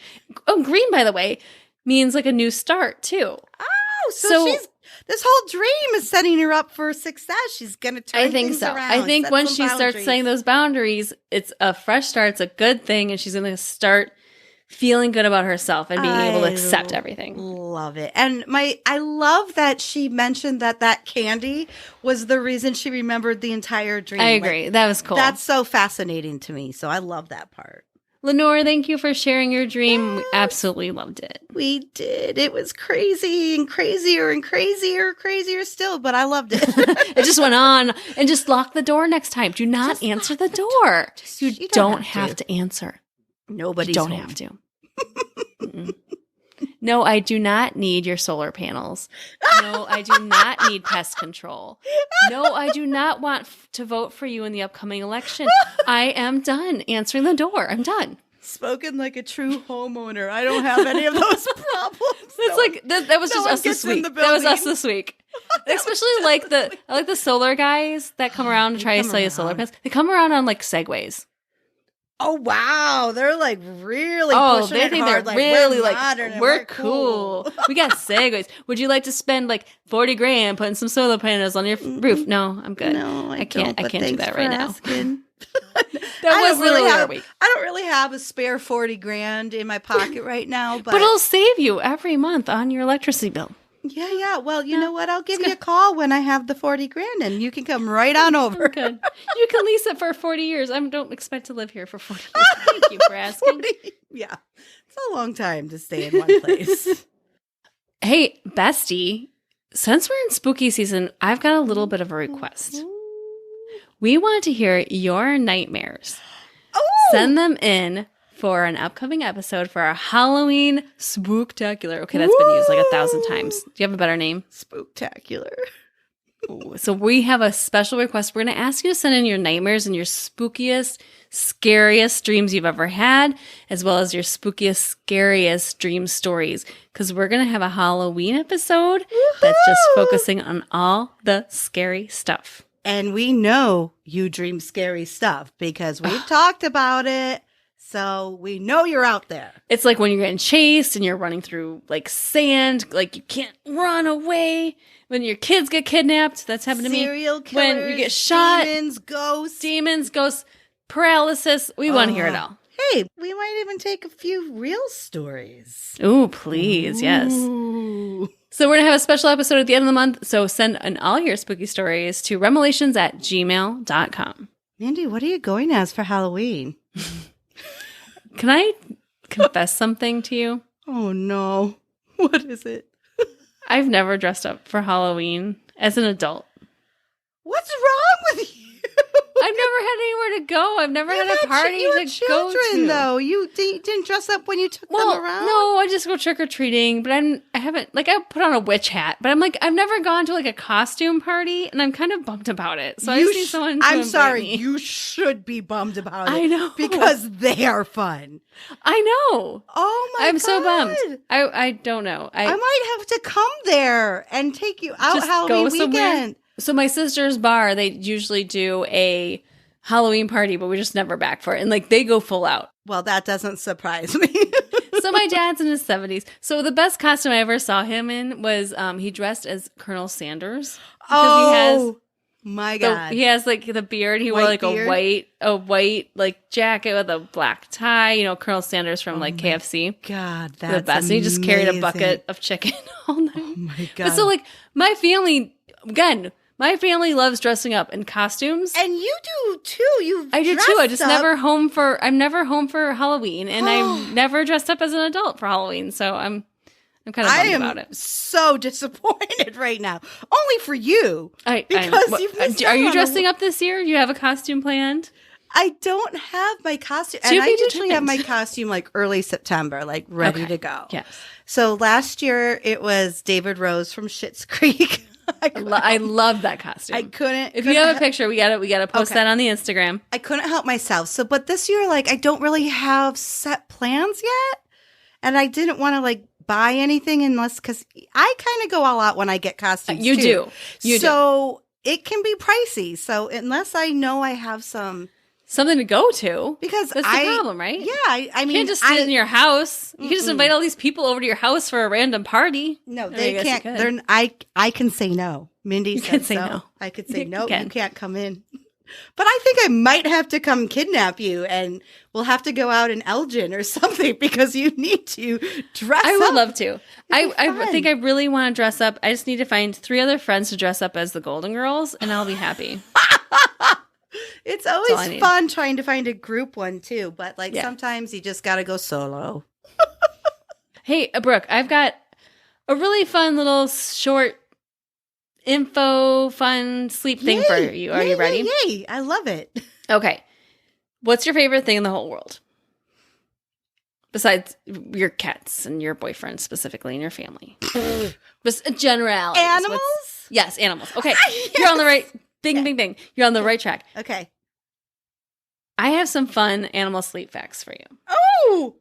[SPEAKER 1] Oh, green, by the way, means like a new start, too.
[SPEAKER 2] Oh, so she's... This whole dream is setting her up for success. She's going to turn things around.
[SPEAKER 1] I think once she starts setting those boundaries, it's a fresh start. It's a good thing. And she's going to start feeling good about herself and being able to accept everything.
[SPEAKER 2] Love it. And I love that she mentioned that candy was the reason she remembered the entire dream.
[SPEAKER 1] I agree. That was cool.
[SPEAKER 2] That's so fascinating to me. So I love that part.
[SPEAKER 1] Lenore, thank you for sharing your dream. We absolutely loved it.
[SPEAKER 2] We did. It was crazy and crazier and crazier still, but I loved it.
[SPEAKER 1] It just went on. And just lock the door next time. Do not answer the door. You don't have to answer.
[SPEAKER 2] Nobody's
[SPEAKER 1] home. Have to. No, I do not need your solar panels. No, I do not need pest control. No, I do not want to vote for you in the upcoming election. I am done answering the door. I'm done.
[SPEAKER 2] Spoken like a true homeowner. I don't have any of those problems.
[SPEAKER 1] That was just us this week. That was us this week. Especially I like the solar guys that come around to try to sell you solar panels. They come around on like Segways.
[SPEAKER 2] Oh wow, they're like really pushing
[SPEAKER 1] they
[SPEAKER 2] it
[SPEAKER 1] think
[SPEAKER 2] hard.
[SPEAKER 1] They're really
[SPEAKER 2] we're
[SPEAKER 1] like
[SPEAKER 2] modern
[SPEAKER 1] we're cool. We got Segways. Would you like to spend like $40,000 putting some solar panels on your roof? No, I'm good.
[SPEAKER 2] No, I
[SPEAKER 1] can't. I can't do that right now.
[SPEAKER 2] That was literally our week. I don't really have a spare $40,000 in my pocket right now, but
[SPEAKER 1] it'll save you every month on your electricity bill.
[SPEAKER 2] Yeah. Well, you know what? I'll give you a call when I have the $40,000 and you can come right on over.
[SPEAKER 1] Good. You can lease it for 40 years. I don't expect to live here for 40 years. Thank you for asking.
[SPEAKER 2] 40, yeah. It's a long time to stay in one place.
[SPEAKER 1] Hey, bestie, since we're in spooky season, I've got a little bit of a request. We want to hear your nightmares. Oh! Send them in for an upcoming episode for our Halloween Spooktacular. Okay, that's been used like 1,000 times. Do you have a better name?
[SPEAKER 2] Spooktacular.
[SPEAKER 1] Ooh, so we have a special request. We're going to ask you to send in your nightmares and your spookiest, scariest dreams you've ever had, as well as your spookiest, scariest dream stories. Because we're going to have a Halloween episode that's just focusing on all the scary stuff.
[SPEAKER 2] And we know you dream scary stuff because we've talked about it. So we know you're out there.
[SPEAKER 1] It's like when you're getting chased and you're running through like sand, like you can't run away. When your kids get kidnapped, that's happened to me.
[SPEAKER 2] Serial killers,
[SPEAKER 1] when you get shot.
[SPEAKER 2] Demons,
[SPEAKER 1] ghosts, paralysis. We want to hear it all.
[SPEAKER 2] Hey, we might even take a few real stories.
[SPEAKER 1] Ooh, please, yes. So we're going to have a special episode at the end of the month. So send in all your spooky stories to remelations@gmail.com.
[SPEAKER 2] Mindy, what are you going as for Halloween?
[SPEAKER 1] Can I confess something to you?
[SPEAKER 2] Oh, no. What is it?
[SPEAKER 1] I've never dressed up for Halloween as an adult.
[SPEAKER 2] What's wrong with you?
[SPEAKER 1] I've never had anywhere to go. I've never had a party to go to.
[SPEAKER 2] Though. You didn't dress up when you took them around?
[SPEAKER 1] No, I just go trick-or-treating, but I haven't, like, I put on a witch hat, but I'm like, I've never gone to, like, a costume party, and I'm kind of bummed about it. So I just need someone to
[SPEAKER 2] I'm sorry,
[SPEAKER 1] me.
[SPEAKER 2] You should be bummed about it.
[SPEAKER 1] I know.
[SPEAKER 2] Because they are fun.
[SPEAKER 1] I know.
[SPEAKER 2] Oh, my God.
[SPEAKER 1] I'm so bummed. I don't know.
[SPEAKER 2] I might have to come there and take you out
[SPEAKER 1] just
[SPEAKER 2] Halloween
[SPEAKER 1] go somewhere.
[SPEAKER 2] weekend.
[SPEAKER 1] So my sister's bar, they usually do a Halloween party, but we're just never back for it. And like they go full out.
[SPEAKER 2] Well, that doesn't surprise me.
[SPEAKER 1] So my dad's in his 70s. So the best costume I ever saw him in was he dressed as Colonel Sanders.
[SPEAKER 2] My God.
[SPEAKER 1] He has like the beard. He wore like a white like jacket with a black tie. You know, Colonel Sanders from like KFC.
[SPEAKER 2] God, that's
[SPEAKER 1] the best. And he just carried a bucket of chicken all night.
[SPEAKER 2] Oh my God.
[SPEAKER 1] But so like my family, again, my family loves dressing up in costumes.
[SPEAKER 2] And you do too.
[SPEAKER 1] I do too. I just never home for Halloween, and I'm never dressed up as an adult for Halloween. So I'm kind of bummed about it.
[SPEAKER 2] So disappointed right now. Only for you. You've missed
[SPEAKER 1] Are you dressing up this year? Do you have a costume planned?
[SPEAKER 2] I don't have my costume. And I usually have my costume like early September, like ready to go.
[SPEAKER 1] Yes.
[SPEAKER 2] So last year it was David Rose from Schitt's Creek.
[SPEAKER 1] I love that costume.
[SPEAKER 2] I couldn't.
[SPEAKER 1] If you have a picture, we gotta post that on the Instagram.
[SPEAKER 2] I couldn't help myself. So, but this year, like, I don't really have set plans yet, and I didn't want to like buy anything because I kind of go all out when I get costumes.
[SPEAKER 1] You do.
[SPEAKER 2] So it can be pricey. So unless I know I have something
[SPEAKER 1] to go to,
[SPEAKER 2] because
[SPEAKER 1] that's the problem, right?
[SPEAKER 2] Yeah, I mean,
[SPEAKER 1] you can't just sit in your house. You can just invite all these people over to your house for a random party.
[SPEAKER 2] No, they can't. I can say no. Mindy said
[SPEAKER 1] say
[SPEAKER 2] so.
[SPEAKER 1] no.
[SPEAKER 2] I could say no. You can't come in. But I think I might have to come kidnap you, and we'll have to go out in Elgin or something because you need to dress up.
[SPEAKER 1] I would love to. I think I really want to dress up. I just need to find 3 other friends to dress up as the Golden Girls, and I'll be happy.
[SPEAKER 2] It's always fun trying to find a group one too, but like sometimes you just got to go solo.
[SPEAKER 1] Hey, Brooke, I've got a really fun little short fun sleep thing for you. Are you ready?
[SPEAKER 2] Yay. I love it.
[SPEAKER 1] Okay. What's your favorite thing in the whole world? Besides your cats and your boyfriend specifically and your family. Just generalities.
[SPEAKER 2] Animals?
[SPEAKER 1] Yes, animals. Okay. Yes. You're on the right Bing. You're on the right track.
[SPEAKER 2] Okay.
[SPEAKER 1] I have some fun animal sleep facts for you.
[SPEAKER 2] Oh,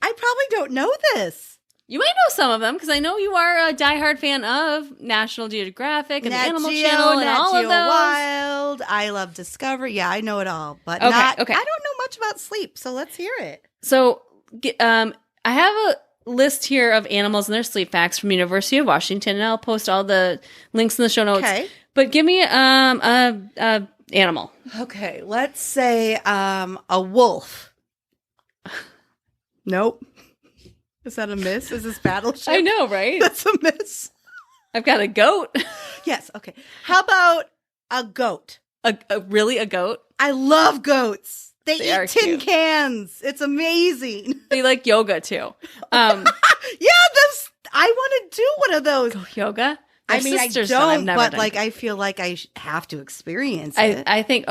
[SPEAKER 2] I probably don't know this.
[SPEAKER 1] You might know some of them because I know you are a diehard fan of National Geographic and the Animal Channel and all of those.
[SPEAKER 2] Wild. I love Discovery. Yeah, I know it all, but I don't know much about sleep, so let's hear it.
[SPEAKER 1] So I have a list here of animals and their sleep facts from University of Washington, and I'll post all the links in the show notes. Okay. But give me a animal.
[SPEAKER 2] Okay, let's say a wolf. Nope. Is that a miss? Is this Battleship?
[SPEAKER 1] I know, right?
[SPEAKER 2] That's a miss.
[SPEAKER 1] I've got a goat.
[SPEAKER 2] Yes, okay. How about a goat?
[SPEAKER 1] Really, a goat?
[SPEAKER 2] I love goats. They eat tin cans. It's amazing.
[SPEAKER 1] They like yoga, too.
[SPEAKER 2] I want to do one of those.
[SPEAKER 1] Go yoga?
[SPEAKER 2] I mean, I don't, but like, I feel like I have to experience it.
[SPEAKER 1] I think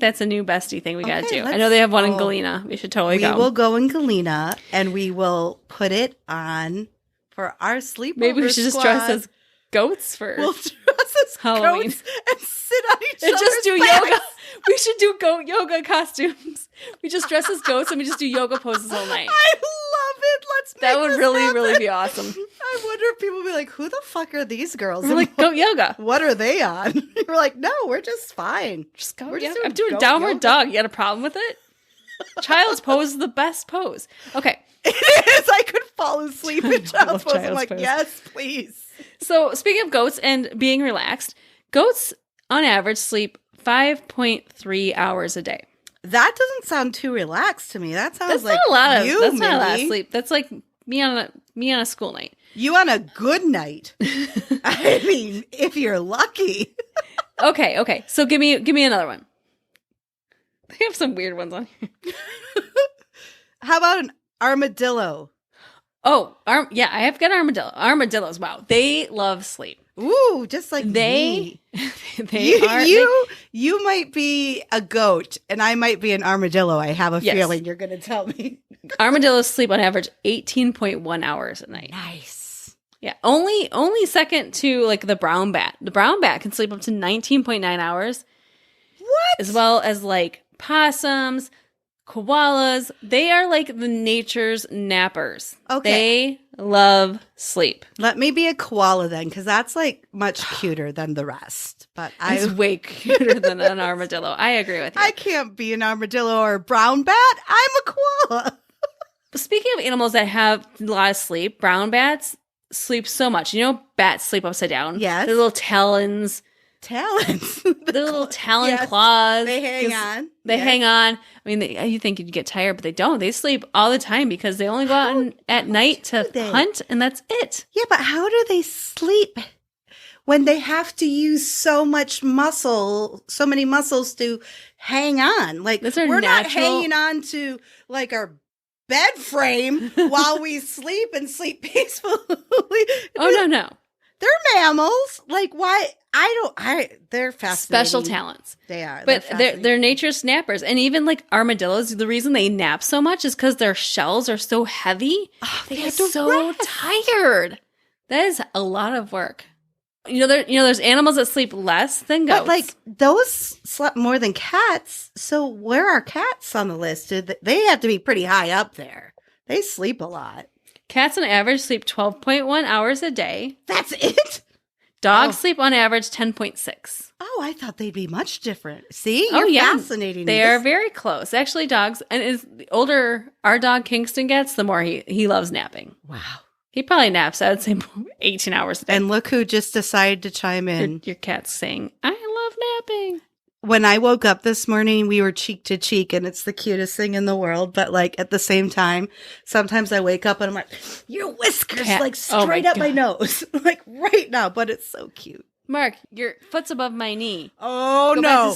[SPEAKER 1] that's a new bestie thing we got to do. I know they have one in Galena. We should totally go.
[SPEAKER 2] We will go in Galena, and we will put it on for our sleepover.
[SPEAKER 1] Maybe we should just dress as goats for
[SPEAKER 2] We'll dress as
[SPEAKER 1] Halloween.
[SPEAKER 2] Goats and sit on each other's
[SPEAKER 1] just do
[SPEAKER 2] backs.
[SPEAKER 1] yoga. We should do goat yoga costumes. We just dress as goats, and we just do yoga poses all night.
[SPEAKER 2] I love it. Let's make
[SPEAKER 1] That would
[SPEAKER 2] this
[SPEAKER 1] really,
[SPEAKER 2] happen.
[SPEAKER 1] really be awesome.
[SPEAKER 2] I wonder if people will be like, who the fuck are these girls?
[SPEAKER 1] We're like, goat yoga.
[SPEAKER 2] What are they on? We're like, no, we're just fine.
[SPEAKER 1] Just go.
[SPEAKER 2] We're just
[SPEAKER 1] I'm doing
[SPEAKER 2] goat
[SPEAKER 1] downward
[SPEAKER 2] yoga.
[SPEAKER 1] dog. You got a problem with it? Child's pose is the best pose. Okay.
[SPEAKER 2] It is. I could fall asleep in child's pose. I'm like,
[SPEAKER 1] pose.
[SPEAKER 2] yes, please.
[SPEAKER 1] So speaking of goats and being relaxed, goats on average sleep 5.3 hours a day.
[SPEAKER 2] That doesn't sound too relaxed to me. That sounds
[SPEAKER 1] That's
[SPEAKER 2] like
[SPEAKER 1] not a lot of
[SPEAKER 2] you,
[SPEAKER 1] that's not a lot of
[SPEAKER 2] Mindy.
[SPEAKER 1] sleep. That's like me on a school night.
[SPEAKER 2] You on a good night. I mean, if you're lucky.
[SPEAKER 1] Okay. So give me another one. They have some weird ones on here.
[SPEAKER 2] How about an armadillo?
[SPEAKER 1] Oh, yeah, I have got armadillos. Wow, they love sleep.
[SPEAKER 2] Ooh, just like me. You might be a goat, and I might be an armadillo. I have a feeling you're going to tell me.
[SPEAKER 1] Armadillos sleep on average 18.1 hours a night.
[SPEAKER 2] Nice.
[SPEAKER 1] Yeah, only second to like the brown bat. The brown bat can sleep up to 19.9 hours.
[SPEAKER 2] What?
[SPEAKER 1] As well as like possums, koalas. They are like the nature's nappers.
[SPEAKER 2] Okay.
[SPEAKER 1] They love sleep.
[SPEAKER 2] Let me be a koala then, because that's like much cuter than the rest. But
[SPEAKER 1] It's way cuter than an armadillo. I agree with you.
[SPEAKER 2] I can't be an armadillo or a brown bat. I'm a koala.
[SPEAKER 1] Speaking of animals that have a lot of sleep, brown bats sleep so much. You know, bats sleep upside down.
[SPEAKER 2] Yes.
[SPEAKER 1] Their little talons. Their little talon claws.
[SPEAKER 2] They hang on.
[SPEAKER 1] They hang on. I mean, you think you'd get tired, but they don't. They sleep all the time because they only go out at night to hunt, and that's it.
[SPEAKER 2] Yeah, but how do they sleep when they have to use so many muscles to hang on? Like, we're not hanging on to like our bed frame while we sleep and sleep peacefully.
[SPEAKER 1] Oh, no.
[SPEAKER 2] They're mammals. Like, why? They're fascinating.
[SPEAKER 1] Special talents.
[SPEAKER 2] They are.
[SPEAKER 1] But they're nature's snappers. And even like armadillos, the reason they nap so much is because their shells are so heavy.
[SPEAKER 2] Oh,
[SPEAKER 1] they get so tired. That is a lot of work. There's animals that sleep less than goats.
[SPEAKER 2] But like those slept more than cats. So where are cats on the list? They have to be pretty high up there. They sleep a lot.
[SPEAKER 1] Cats on average sleep 12.1 hours a day.
[SPEAKER 2] That's it?
[SPEAKER 1] Dogs sleep on average 10.6.
[SPEAKER 2] Oh, I thought they'd be much different. See? You're fascinating.
[SPEAKER 1] They are very close. Actually, dogs, and the older our dog Kingston gets, the more he loves napping.
[SPEAKER 2] Wow.
[SPEAKER 1] He probably naps, I would say, 18 hours a day.
[SPEAKER 2] And look who just decided to chime in.
[SPEAKER 1] Your cat's saying, I love napping.
[SPEAKER 2] When I woke up this morning, we were cheek to cheek, and it's the cutest thing in the world. But like at the same time, sometimes I wake up and I'm like, your whiskers like straight up my nose, like right now. But it's so cute.
[SPEAKER 1] Mark, your foot's above my knee.
[SPEAKER 2] Oh, no,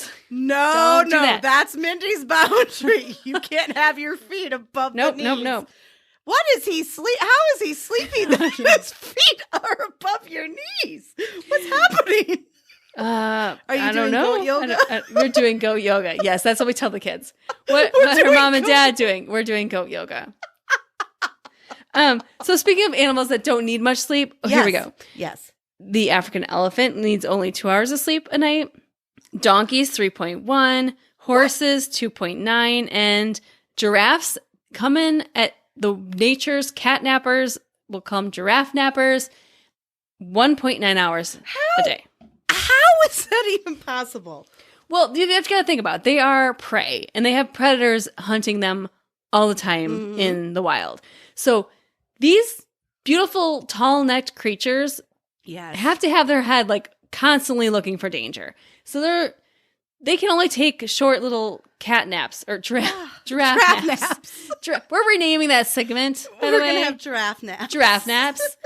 [SPEAKER 2] that's Mindy's boundary. You can't have your feet above the knees.
[SPEAKER 1] Nope.
[SPEAKER 2] What is he How is he sleeping that his feet are above your knees? What's happening?
[SPEAKER 1] Are you
[SPEAKER 2] I
[SPEAKER 1] doing
[SPEAKER 2] goat yoga?
[SPEAKER 1] We're doing goat yoga. Yes, that's what we tell the kids. What are mom and dad doing? We're doing goat yoga. So speaking of animals that don't need much sleep, here we go.
[SPEAKER 2] Yes.
[SPEAKER 1] The African elephant needs only 2 hours of sleep a night. Donkeys, 3.1. Horses, 2.9. And giraffes come in at the nature's cat nappers, will come giraffe nappers, 1.9 hours a day.
[SPEAKER 2] How is that even possible?
[SPEAKER 1] Well, you have to think about it. They are prey, and they have predators hunting them all the time in the wild. So these beautiful, tall-necked creatures have to have their head like constantly looking for danger. So they can only take short little cat naps or giraffe naps. We're renaming that segment.
[SPEAKER 2] We're going to have giraffe naps.
[SPEAKER 1] Giraffe naps.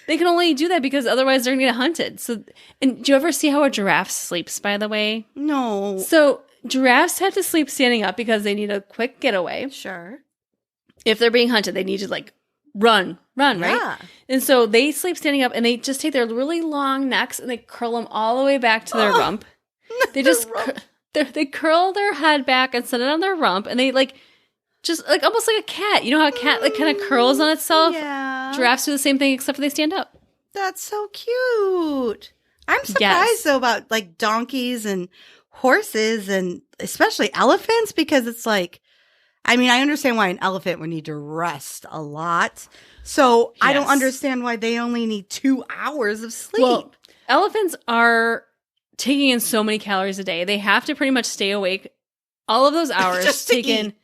[SPEAKER 1] They can only do that because otherwise they're going to get hunted. So, and do you ever see how a giraffe sleeps, by the way?
[SPEAKER 2] No.
[SPEAKER 1] So giraffes have to sleep standing up because they need a quick getaway.
[SPEAKER 2] Sure.
[SPEAKER 1] If they're being hunted, they need to like run, right? And so they sleep standing up and they just take their really long necks and they curl them all the way back to their rump. They just they curl their head back and set it on their rump, and they like just like almost like a cat. You know how a cat like kind of curls on itself?
[SPEAKER 2] Yeah.
[SPEAKER 1] Giraffes do the same thing except for they stand up.
[SPEAKER 2] That's so cute. I'm surprised though about like donkeys and horses and especially elephants, because it's like, I mean, I understand why an elephant would need to rest a lot. So I don't understand why they only need 2 hours of sleep.
[SPEAKER 1] Well, elephants are taking in so many calories a day. They have to pretty much stay awake all of those hours, just taking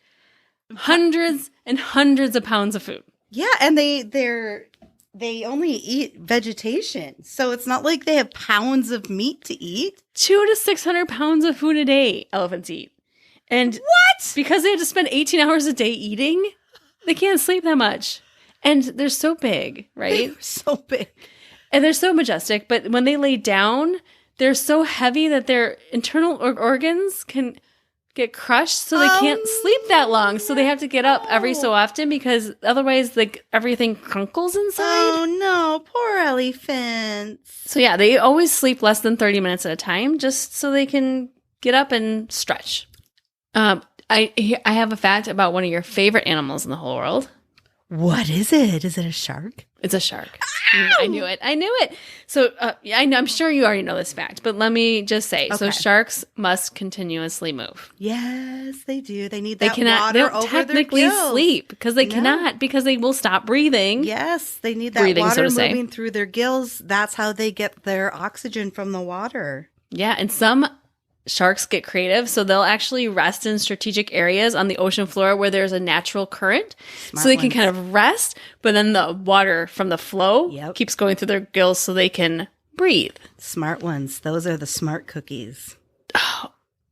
[SPEAKER 1] hundreds and hundreds of pounds of food.
[SPEAKER 2] Yeah, and they only eat vegetation. So it's not like they have pounds of meat to eat.
[SPEAKER 1] 200 to 600 pounds of food a day elephants eat. And
[SPEAKER 2] what?
[SPEAKER 1] Because they have to spend 18 hours a day eating, they can't sleep that much. And they're so big, right?
[SPEAKER 2] They're so big.
[SPEAKER 1] And they're so majestic. But when they lay down, they're so heavy that their internal organs can get crushed, so they can't sleep that long. So they have to get up every so often because otherwise, like, everything crunkles inside.
[SPEAKER 2] Oh, no. Poor elephants.
[SPEAKER 1] So yeah, they always sleep less than 30 minutes at a time just so they can get up and stretch. I have a fact about one of your favorite animals in the whole world.
[SPEAKER 2] What is it? Is it a shark?
[SPEAKER 1] It's a shark. Ow! I knew it. So I'm sure you already know this fact, but let me just say, so sharks must continuously move.
[SPEAKER 2] Yes, they do. They need that
[SPEAKER 1] they
[SPEAKER 2] water
[SPEAKER 1] don't
[SPEAKER 2] over
[SPEAKER 1] technically
[SPEAKER 2] their gills.
[SPEAKER 1] sleep because they cannot, because they will stop breathing.
[SPEAKER 2] Yes, they need that
[SPEAKER 1] Breathing,
[SPEAKER 2] water
[SPEAKER 1] so to
[SPEAKER 2] moving through their gills. That's how they get their oxygen from the water.
[SPEAKER 1] Yeah, and some sharks get creative, so they'll actually rest in strategic areas on the ocean floor where there's a natural current.
[SPEAKER 2] Smart
[SPEAKER 1] so they can
[SPEAKER 2] ones.
[SPEAKER 1] kind of rest, but then the water from the flow keeps going through their gills so they can breathe.
[SPEAKER 2] Smart ones. Those are the smart cookies.
[SPEAKER 1] Oh,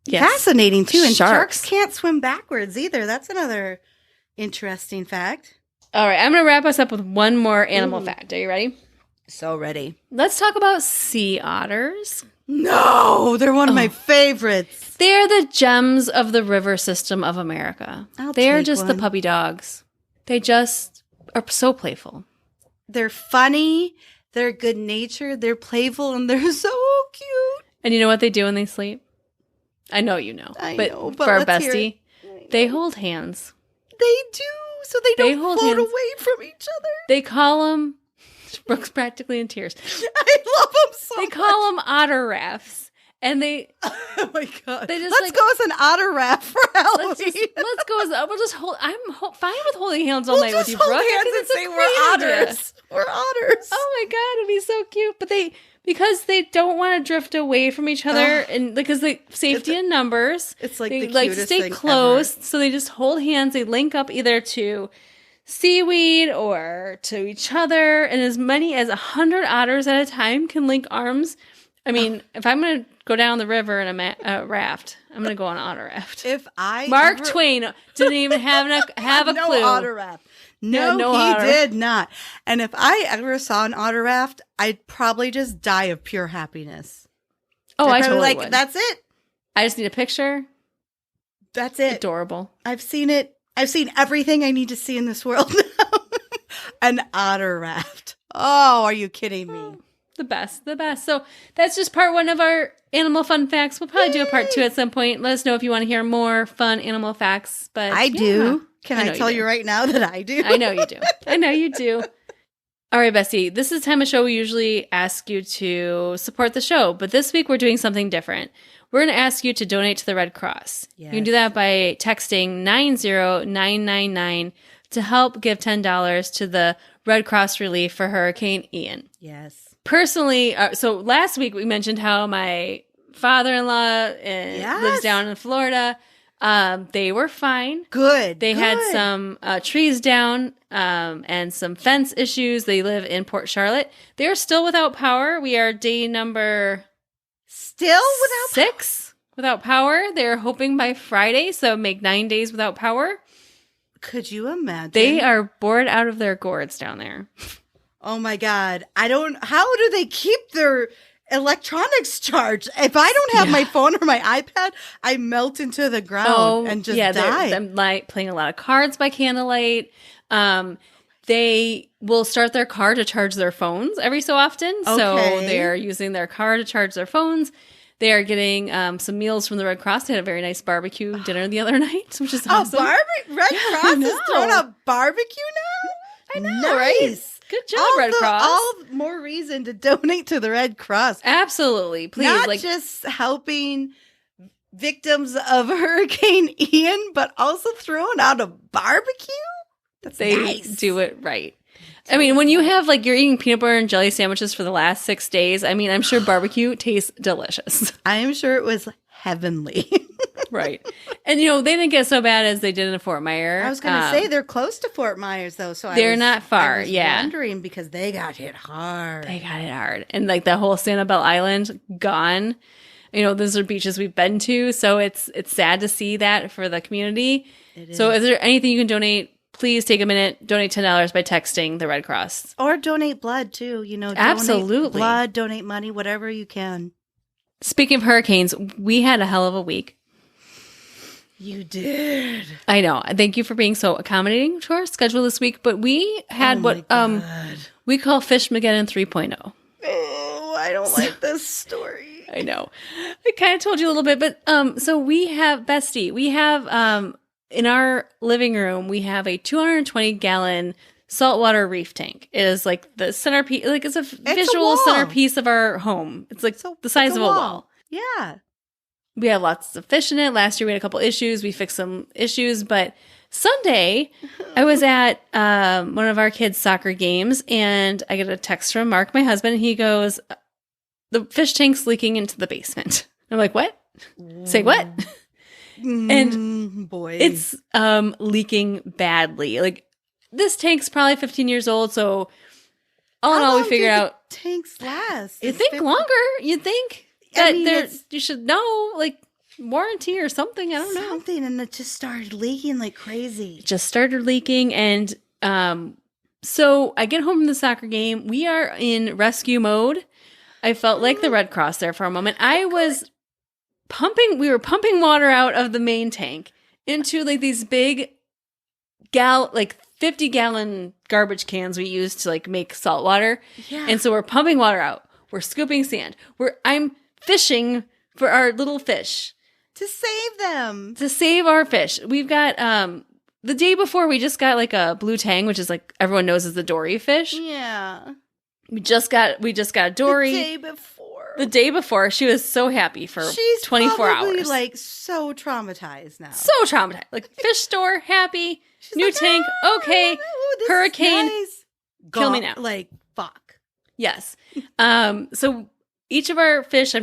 [SPEAKER 1] yes.
[SPEAKER 2] Fascinating, too. And
[SPEAKER 1] Sharks.
[SPEAKER 2] sharks can't swim backwards either. That's another interesting fact.
[SPEAKER 1] All right, I'm going to wrap us up with one more animal fact. Are you ready?
[SPEAKER 2] So ready.
[SPEAKER 1] Let's talk about sea otters.
[SPEAKER 2] No, they're one of my favorites.
[SPEAKER 1] They're the gems of the river system of America. They're just the puppy dogs. They just are so playful.
[SPEAKER 2] They're funny. They're good natured. They're playful, and they're so cute.
[SPEAKER 1] And you know what they do when they sleep? I know you know.
[SPEAKER 2] I
[SPEAKER 1] but
[SPEAKER 2] know,
[SPEAKER 1] for
[SPEAKER 2] but
[SPEAKER 1] our
[SPEAKER 2] let's hear
[SPEAKER 1] bestie, they hold hands.
[SPEAKER 2] They do, so they don't
[SPEAKER 1] hold
[SPEAKER 2] float
[SPEAKER 1] hands.
[SPEAKER 2] away from each other.
[SPEAKER 1] They call them, Brooke's practically in tears.
[SPEAKER 2] I love them so
[SPEAKER 1] They
[SPEAKER 2] much.
[SPEAKER 1] call them otter rafts. And they,
[SPEAKER 2] Oh my god!
[SPEAKER 1] They just,
[SPEAKER 2] let's
[SPEAKER 1] like-
[SPEAKER 2] go as an otter raft for Halloween.
[SPEAKER 1] let's go. We'll just hold. I'm fine with holding hands all
[SPEAKER 2] We'll
[SPEAKER 1] night with
[SPEAKER 2] just
[SPEAKER 1] you,
[SPEAKER 2] hold
[SPEAKER 1] Brooke. I
[SPEAKER 2] hands
[SPEAKER 1] think
[SPEAKER 2] and
[SPEAKER 1] that's a
[SPEAKER 2] say
[SPEAKER 1] great
[SPEAKER 2] we're
[SPEAKER 1] idea.
[SPEAKER 2] otters. We're otters.
[SPEAKER 1] Oh my god, it'd be so cute. But because they don't want to drift away from each other, and because they safety in numbers,
[SPEAKER 2] It's like
[SPEAKER 1] they
[SPEAKER 2] the
[SPEAKER 1] like to
[SPEAKER 2] cutest
[SPEAKER 1] stay
[SPEAKER 2] thing
[SPEAKER 1] close. So they just hold hands. They link up either to seaweed or to each other, and as many as 100 otters at a time can link arms. I mean, if I'm going to go down the river in a raft, I'm going to go on an otter raft.
[SPEAKER 2] If I
[SPEAKER 1] Mark
[SPEAKER 2] ever-
[SPEAKER 1] Twain didn't even have a
[SPEAKER 2] no
[SPEAKER 1] clue.
[SPEAKER 2] otter raft. No,
[SPEAKER 1] no
[SPEAKER 2] he
[SPEAKER 1] otter.
[SPEAKER 2] did not. And if I ever saw an otter raft, I'd probably just die of pure happiness.
[SPEAKER 1] Oh, I
[SPEAKER 2] I'd
[SPEAKER 1] totally
[SPEAKER 2] like,
[SPEAKER 1] would.
[SPEAKER 2] that's it.
[SPEAKER 1] I just need a picture.
[SPEAKER 2] That's it.
[SPEAKER 1] Adorable.
[SPEAKER 2] I've seen it. I've seen everything I need to see in this world now. An otter raft. Oh, are you kidding me?
[SPEAKER 1] The best. So that's just part one of our animal fun facts. We'll probably do a part two at some point. Let us know if you want to hear more fun animal facts. But
[SPEAKER 2] I do. Can I
[SPEAKER 1] know
[SPEAKER 2] tell
[SPEAKER 1] you
[SPEAKER 2] you
[SPEAKER 1] do.
[SPEAKER 2] right now that I do?
[SPEAKER 1] I know you do. I know you do. All right, Bessie. This is the time of show we usually ask you to support the show. But this week we're doing something different. We're going to ask you to donate to the Red Cross.
[SPEAKER 2] Yes.
[SPEAKER 1] You can do that by texting 90999 to help give $10 to the Red Cross relief for Hurricane Ian.
[SPEAKER 2] Yes.
[SPEAKER 1] Personally, so last week we mentioned how my father-in-law lives down in Florida. They were fine.
[SPEAKER 2] Good.
[SPEAKER 1] They had some trees down and some fence issues. They live in Port Charlotte. They are still without power. We are day number
[SPEAKER 2] Still without
[SPEAKER 1] 6 without power. They're hoping by Friday, so make 9 days without power.
[SPEAKER 2] Could you imagine?
[SPEAKER 1] They are bored out of their gourds down there.
[SPEAKER 2] Oh my God. How do they keep their electronics charged? If I don't have my phone or my iPad, I melt into the ground and just die.
[SPEAKER 1] I'm like playing a lot of cards by candlelight. They will start their car to charge their phones every so often. So
[SPEAKER 2] Okay.
[SPEAKER 1] they're using their car to charge their phones. They are getting some meals from the Red Cross. They had a very nice barbecue dinner the other night, which is awesome.
[SPEAKER 2] Red Cross is throwing a barbecue now?
[SPEAKER 1] I know,
[SPEAKER 2] Nice.
[SPEAKER 1] right? Good job, Red Cross.
[SPEAKER 2] All more reason to donate to the Red Cross.
[SPEAKER 1] Absolutely. Please.
[SPEAKER 2] Not just helping victims of Hurricane Ian, but also throwing out a barbecue? That's
[SPEAKER 1] they
[SPEAKER 2] nice.
[SPEAKER 1] do it right. I mean, when you have you're eating peanut butter and jelly sandwiches for the last 6 days, I mean, I'm sure barbecue tastes delicious.
[SPEAKER 2] I am sure it was heavenly.
[SPEAKER 1] Right. And, they didn't get so bad as they did in Fort Myers.
[SPEAKER 2] I was going to say they're close to Fort Myers, though. So
[SPEAKER 1] they're not far,
[SPEAKER 2] I was wondering because they got hit hard.
[SPEAKER 1] They got it hard. And the whole Sanibel Island gone. Those are beaches we've been to. So it's sad to see that for the community. So is there anything you can donate? please take a minute, donate $10 by texting the Red Cross.
[SPEAKER 2] Or donate blood, too.
[SPEAKER 1] Absolutely.
[SPEAKER 2] Donate blood, donate money, whatever you can.
[SPEAKER 1] Speaking of hurricanes, we had a hell of a week.
[SPEAKER 2] You did.
[SPEAKER 1] I know. Thank you for being so accommodating to our schedule this week. But we had we call Fishmageddon 3.0.
[SPEAKER 2] Oh, I don't like this story.
[SPEAKER 1] I know. I kind of told you a little bit, but so we have Bestie. We have in our living room, we have a 220-gallon saltwater reef tank. It is like the centerpiece, like it's a visual centerpiece of our home. It's like the size of a wall.
[SPEAKER 2] Yeah.
[SPEAKER 1] We have lots of fish in it. Last year we had a couple issues. We fixed some issues, but Sunday I was at one of our kids' soccer games, and I get a text from Mark, my husband, and he goes, "The fish tank's leaking into the basement." I'm like, "What? Say what?" And
[SPEAKER 2] boy,
[SPEAKER 1] it's leaking badly. Like, this tank's probably 15 years old, so all in all, we figured out
[SPEAKER 2] tanks last.
[SPEAKER 1] You think longer? You'd think that you should know, like, warranty or something. I don't know.
[SPEAKER 2] Something, and it just started leaking like crazy.
[SPEAKER 1] It just started leaking, and so I get home from the soccer game. We are in rescue mode. I felt like the Red Cross there for a moment. We were pumping water out of the main tank into like these big 50-gallon garbage cans we use to like make salt water. Yeah. And so we're pumping water out. We're scooping sand. I'm fishing for our little fish.
[SPEAKER 2] To save them. To
[SPEAKER 1] save our fish. We've got the day before we just got like a blue tang, which is like everyone knows is the dory fish.
[SPEAKER 2] Yeah.
[SPEAKER 1] We just got a dory. The day before, she was so happy for 24 hours.
[SPEAKER 2] She's like so traumatized now.
[SPEAKER 1] So traumatized. Like fish store, happy, she's new tank, okay. Hurricane,
[SPEAKER 2] nice.
[SPEAKER 1] Kill me now.
[SPEAKER 2] Like fuck.
[SPEAKER 1] Yes. So each of our fish, I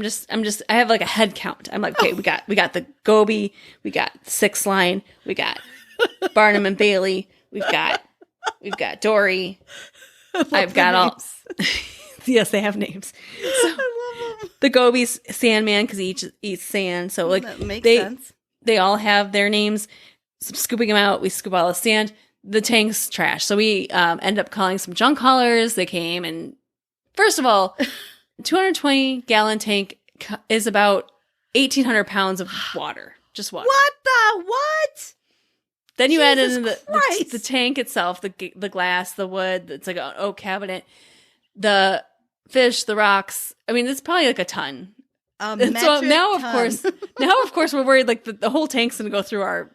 [SPEAKER 1] have like a head count. I'm like, okay, we got the goby, we got 6 line, we got Barnum and Bailey, we've got Dory. I've got all. Yes, they have names. So, I love them. The goby's Sandman because he eats sand. So like
[SPEAKER 2] that makes sense.
[SPEAKER 1] They all have their names. So scooping them out, we scoop all the sand. The tank's trash. So we end up calling some junk haulers. They came, and first of all, 220-gallon tank is about 1,800 pounds of water. Just water.
[SPEAKER 2] What?
[SPEAKER 1] Then you add in the tank itself, the glass, the wood. It's like an oak cabinet. The fish, the rocks. I mean, it's probably like a ton. So now, of course, we're worried like the whole tank's going to go through our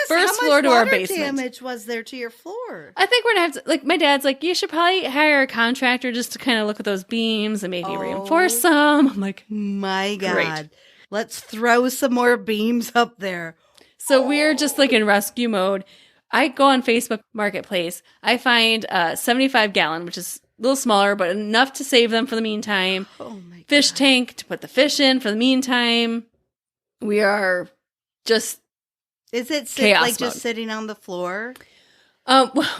[SPEAKER 1] first floor to our basement.
[SPEAKER 2] How much damage was there to your floor?
[SPEAKER 1] I think we're going to have to, like, my dad's like, you should probably hire a contractor just to kind of look at those beams and maybe reinforce some. I'm like,
[SPEAKER 2] my God.
[SPEAKER 1] Great.
[SPEAKER 2] Let's throw some more beams up there.
[SPEAKER 1] So we're just like in rescue mode. I go on Facebook Marketplace. I find a 75-gallon, which is a little smaller, but enough to save them for the meantime.
[SPEAKER 2] Oh my God.
[SPEAKER 1] Fish tank to put the fish in for the meantime. We are just
[SPEAKER 2] Is it just sitting on the floor?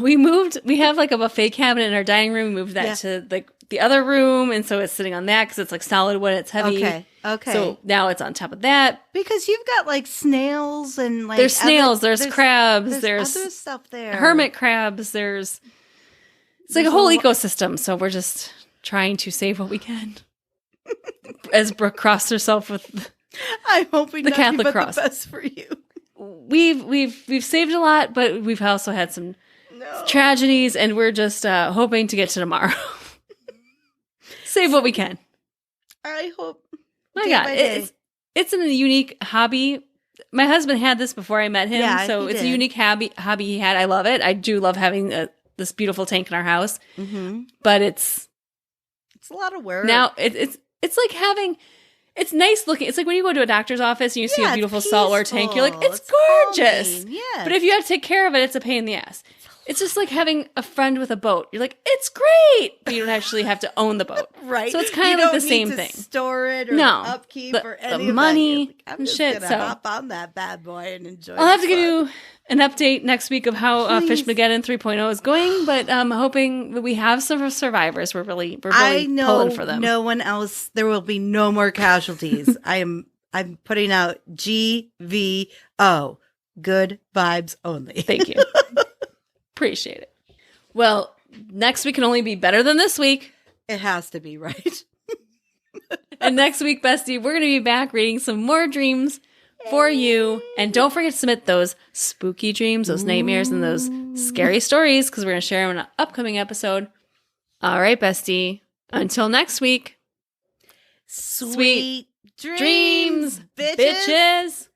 [SPEAKER 1] We moved. We have like a buffet cabinet in our dining room. We moved that to like the other room, and so it's sitting on that because it's like solid wood. It's heavy.
[SPEAKER 2] Okay.
[SPEAKER 1] So now it's on top of that
[SPEAKER 2] because you've got like snails and like
[SPEAKER 1] there's snails, there's crabs, there's
[SPEAKER 2] other stuff there,
[SPEAKER 1] hermit crabs. It's like a whole ecosystem. So we're just trying to save what we can. As Brooke crossed herself with,
[SPEAKER 2] I'm hoping
[SPEAKER 1] the Catholic cross.
[SPEAKER 2] The best for you.
[SPEAKER 1] We've saved a lot, but we've also had some tragedies, and we're just hoping to get to tomorrow. Save what we can.
[SPEAKER 2] I hope.
[SPEAKER 1] My God, it's a unique hobby. My husband had this before I met him, so it's a unique hobby he had. I love it. I do love having this beautiful tank in our house, but it's
[SPEAKER 2] a lot of work.
[SPEAKER 1] Now it's like having. It's nice looking. It's like when you go to a doctor's office and you see a beautiful saltwater tank. You're like, it's gorgeous.
[SPEAKER 2] Yes.
[SPEAKER 1] But if you have to take care of it, it's a pain in the ass. It's just like having a friend with a boat. You're like, it's great, but you don't actually have to own the boat.
[SPEAKER 2] Right.
[SPEAKER 1] So it's kind of like the same thing.
[SPEAKER 2] Store it or upkeep or any
[SPEAKER 1] the money
[SPEAKER 2] of that. I'm just
[SPEAKER 1] shit.
[SPEAKER 2] gonna hop on that bad boy and enjoy.
[SPEAKER 1] I'll have to give you an update next week of how Fishmageddon 3.0 is going, but I'm hoping that we have some survivors. We're really pulling for them.
[SPEAKER 2] No one else. There will be no more casualties. I'm putting out GVO. Good vibes only.
[SPEAKER 1] Thank you. Appreciate it. Well, next week can only be better than this week.
[SPEAKER 2] It has to be, right?
[SPEAKER 1] And next week, bestie, we're going to be back reading some more dreams for you. And don't forget to submit those spooky dreams, those nightmares, and those scary stories, because we're going to share them in an upcoming episode. All right, bestie. Until next week.
[SPEAKER 2] Sweet dreams,
[SPEAKER 1] bitches.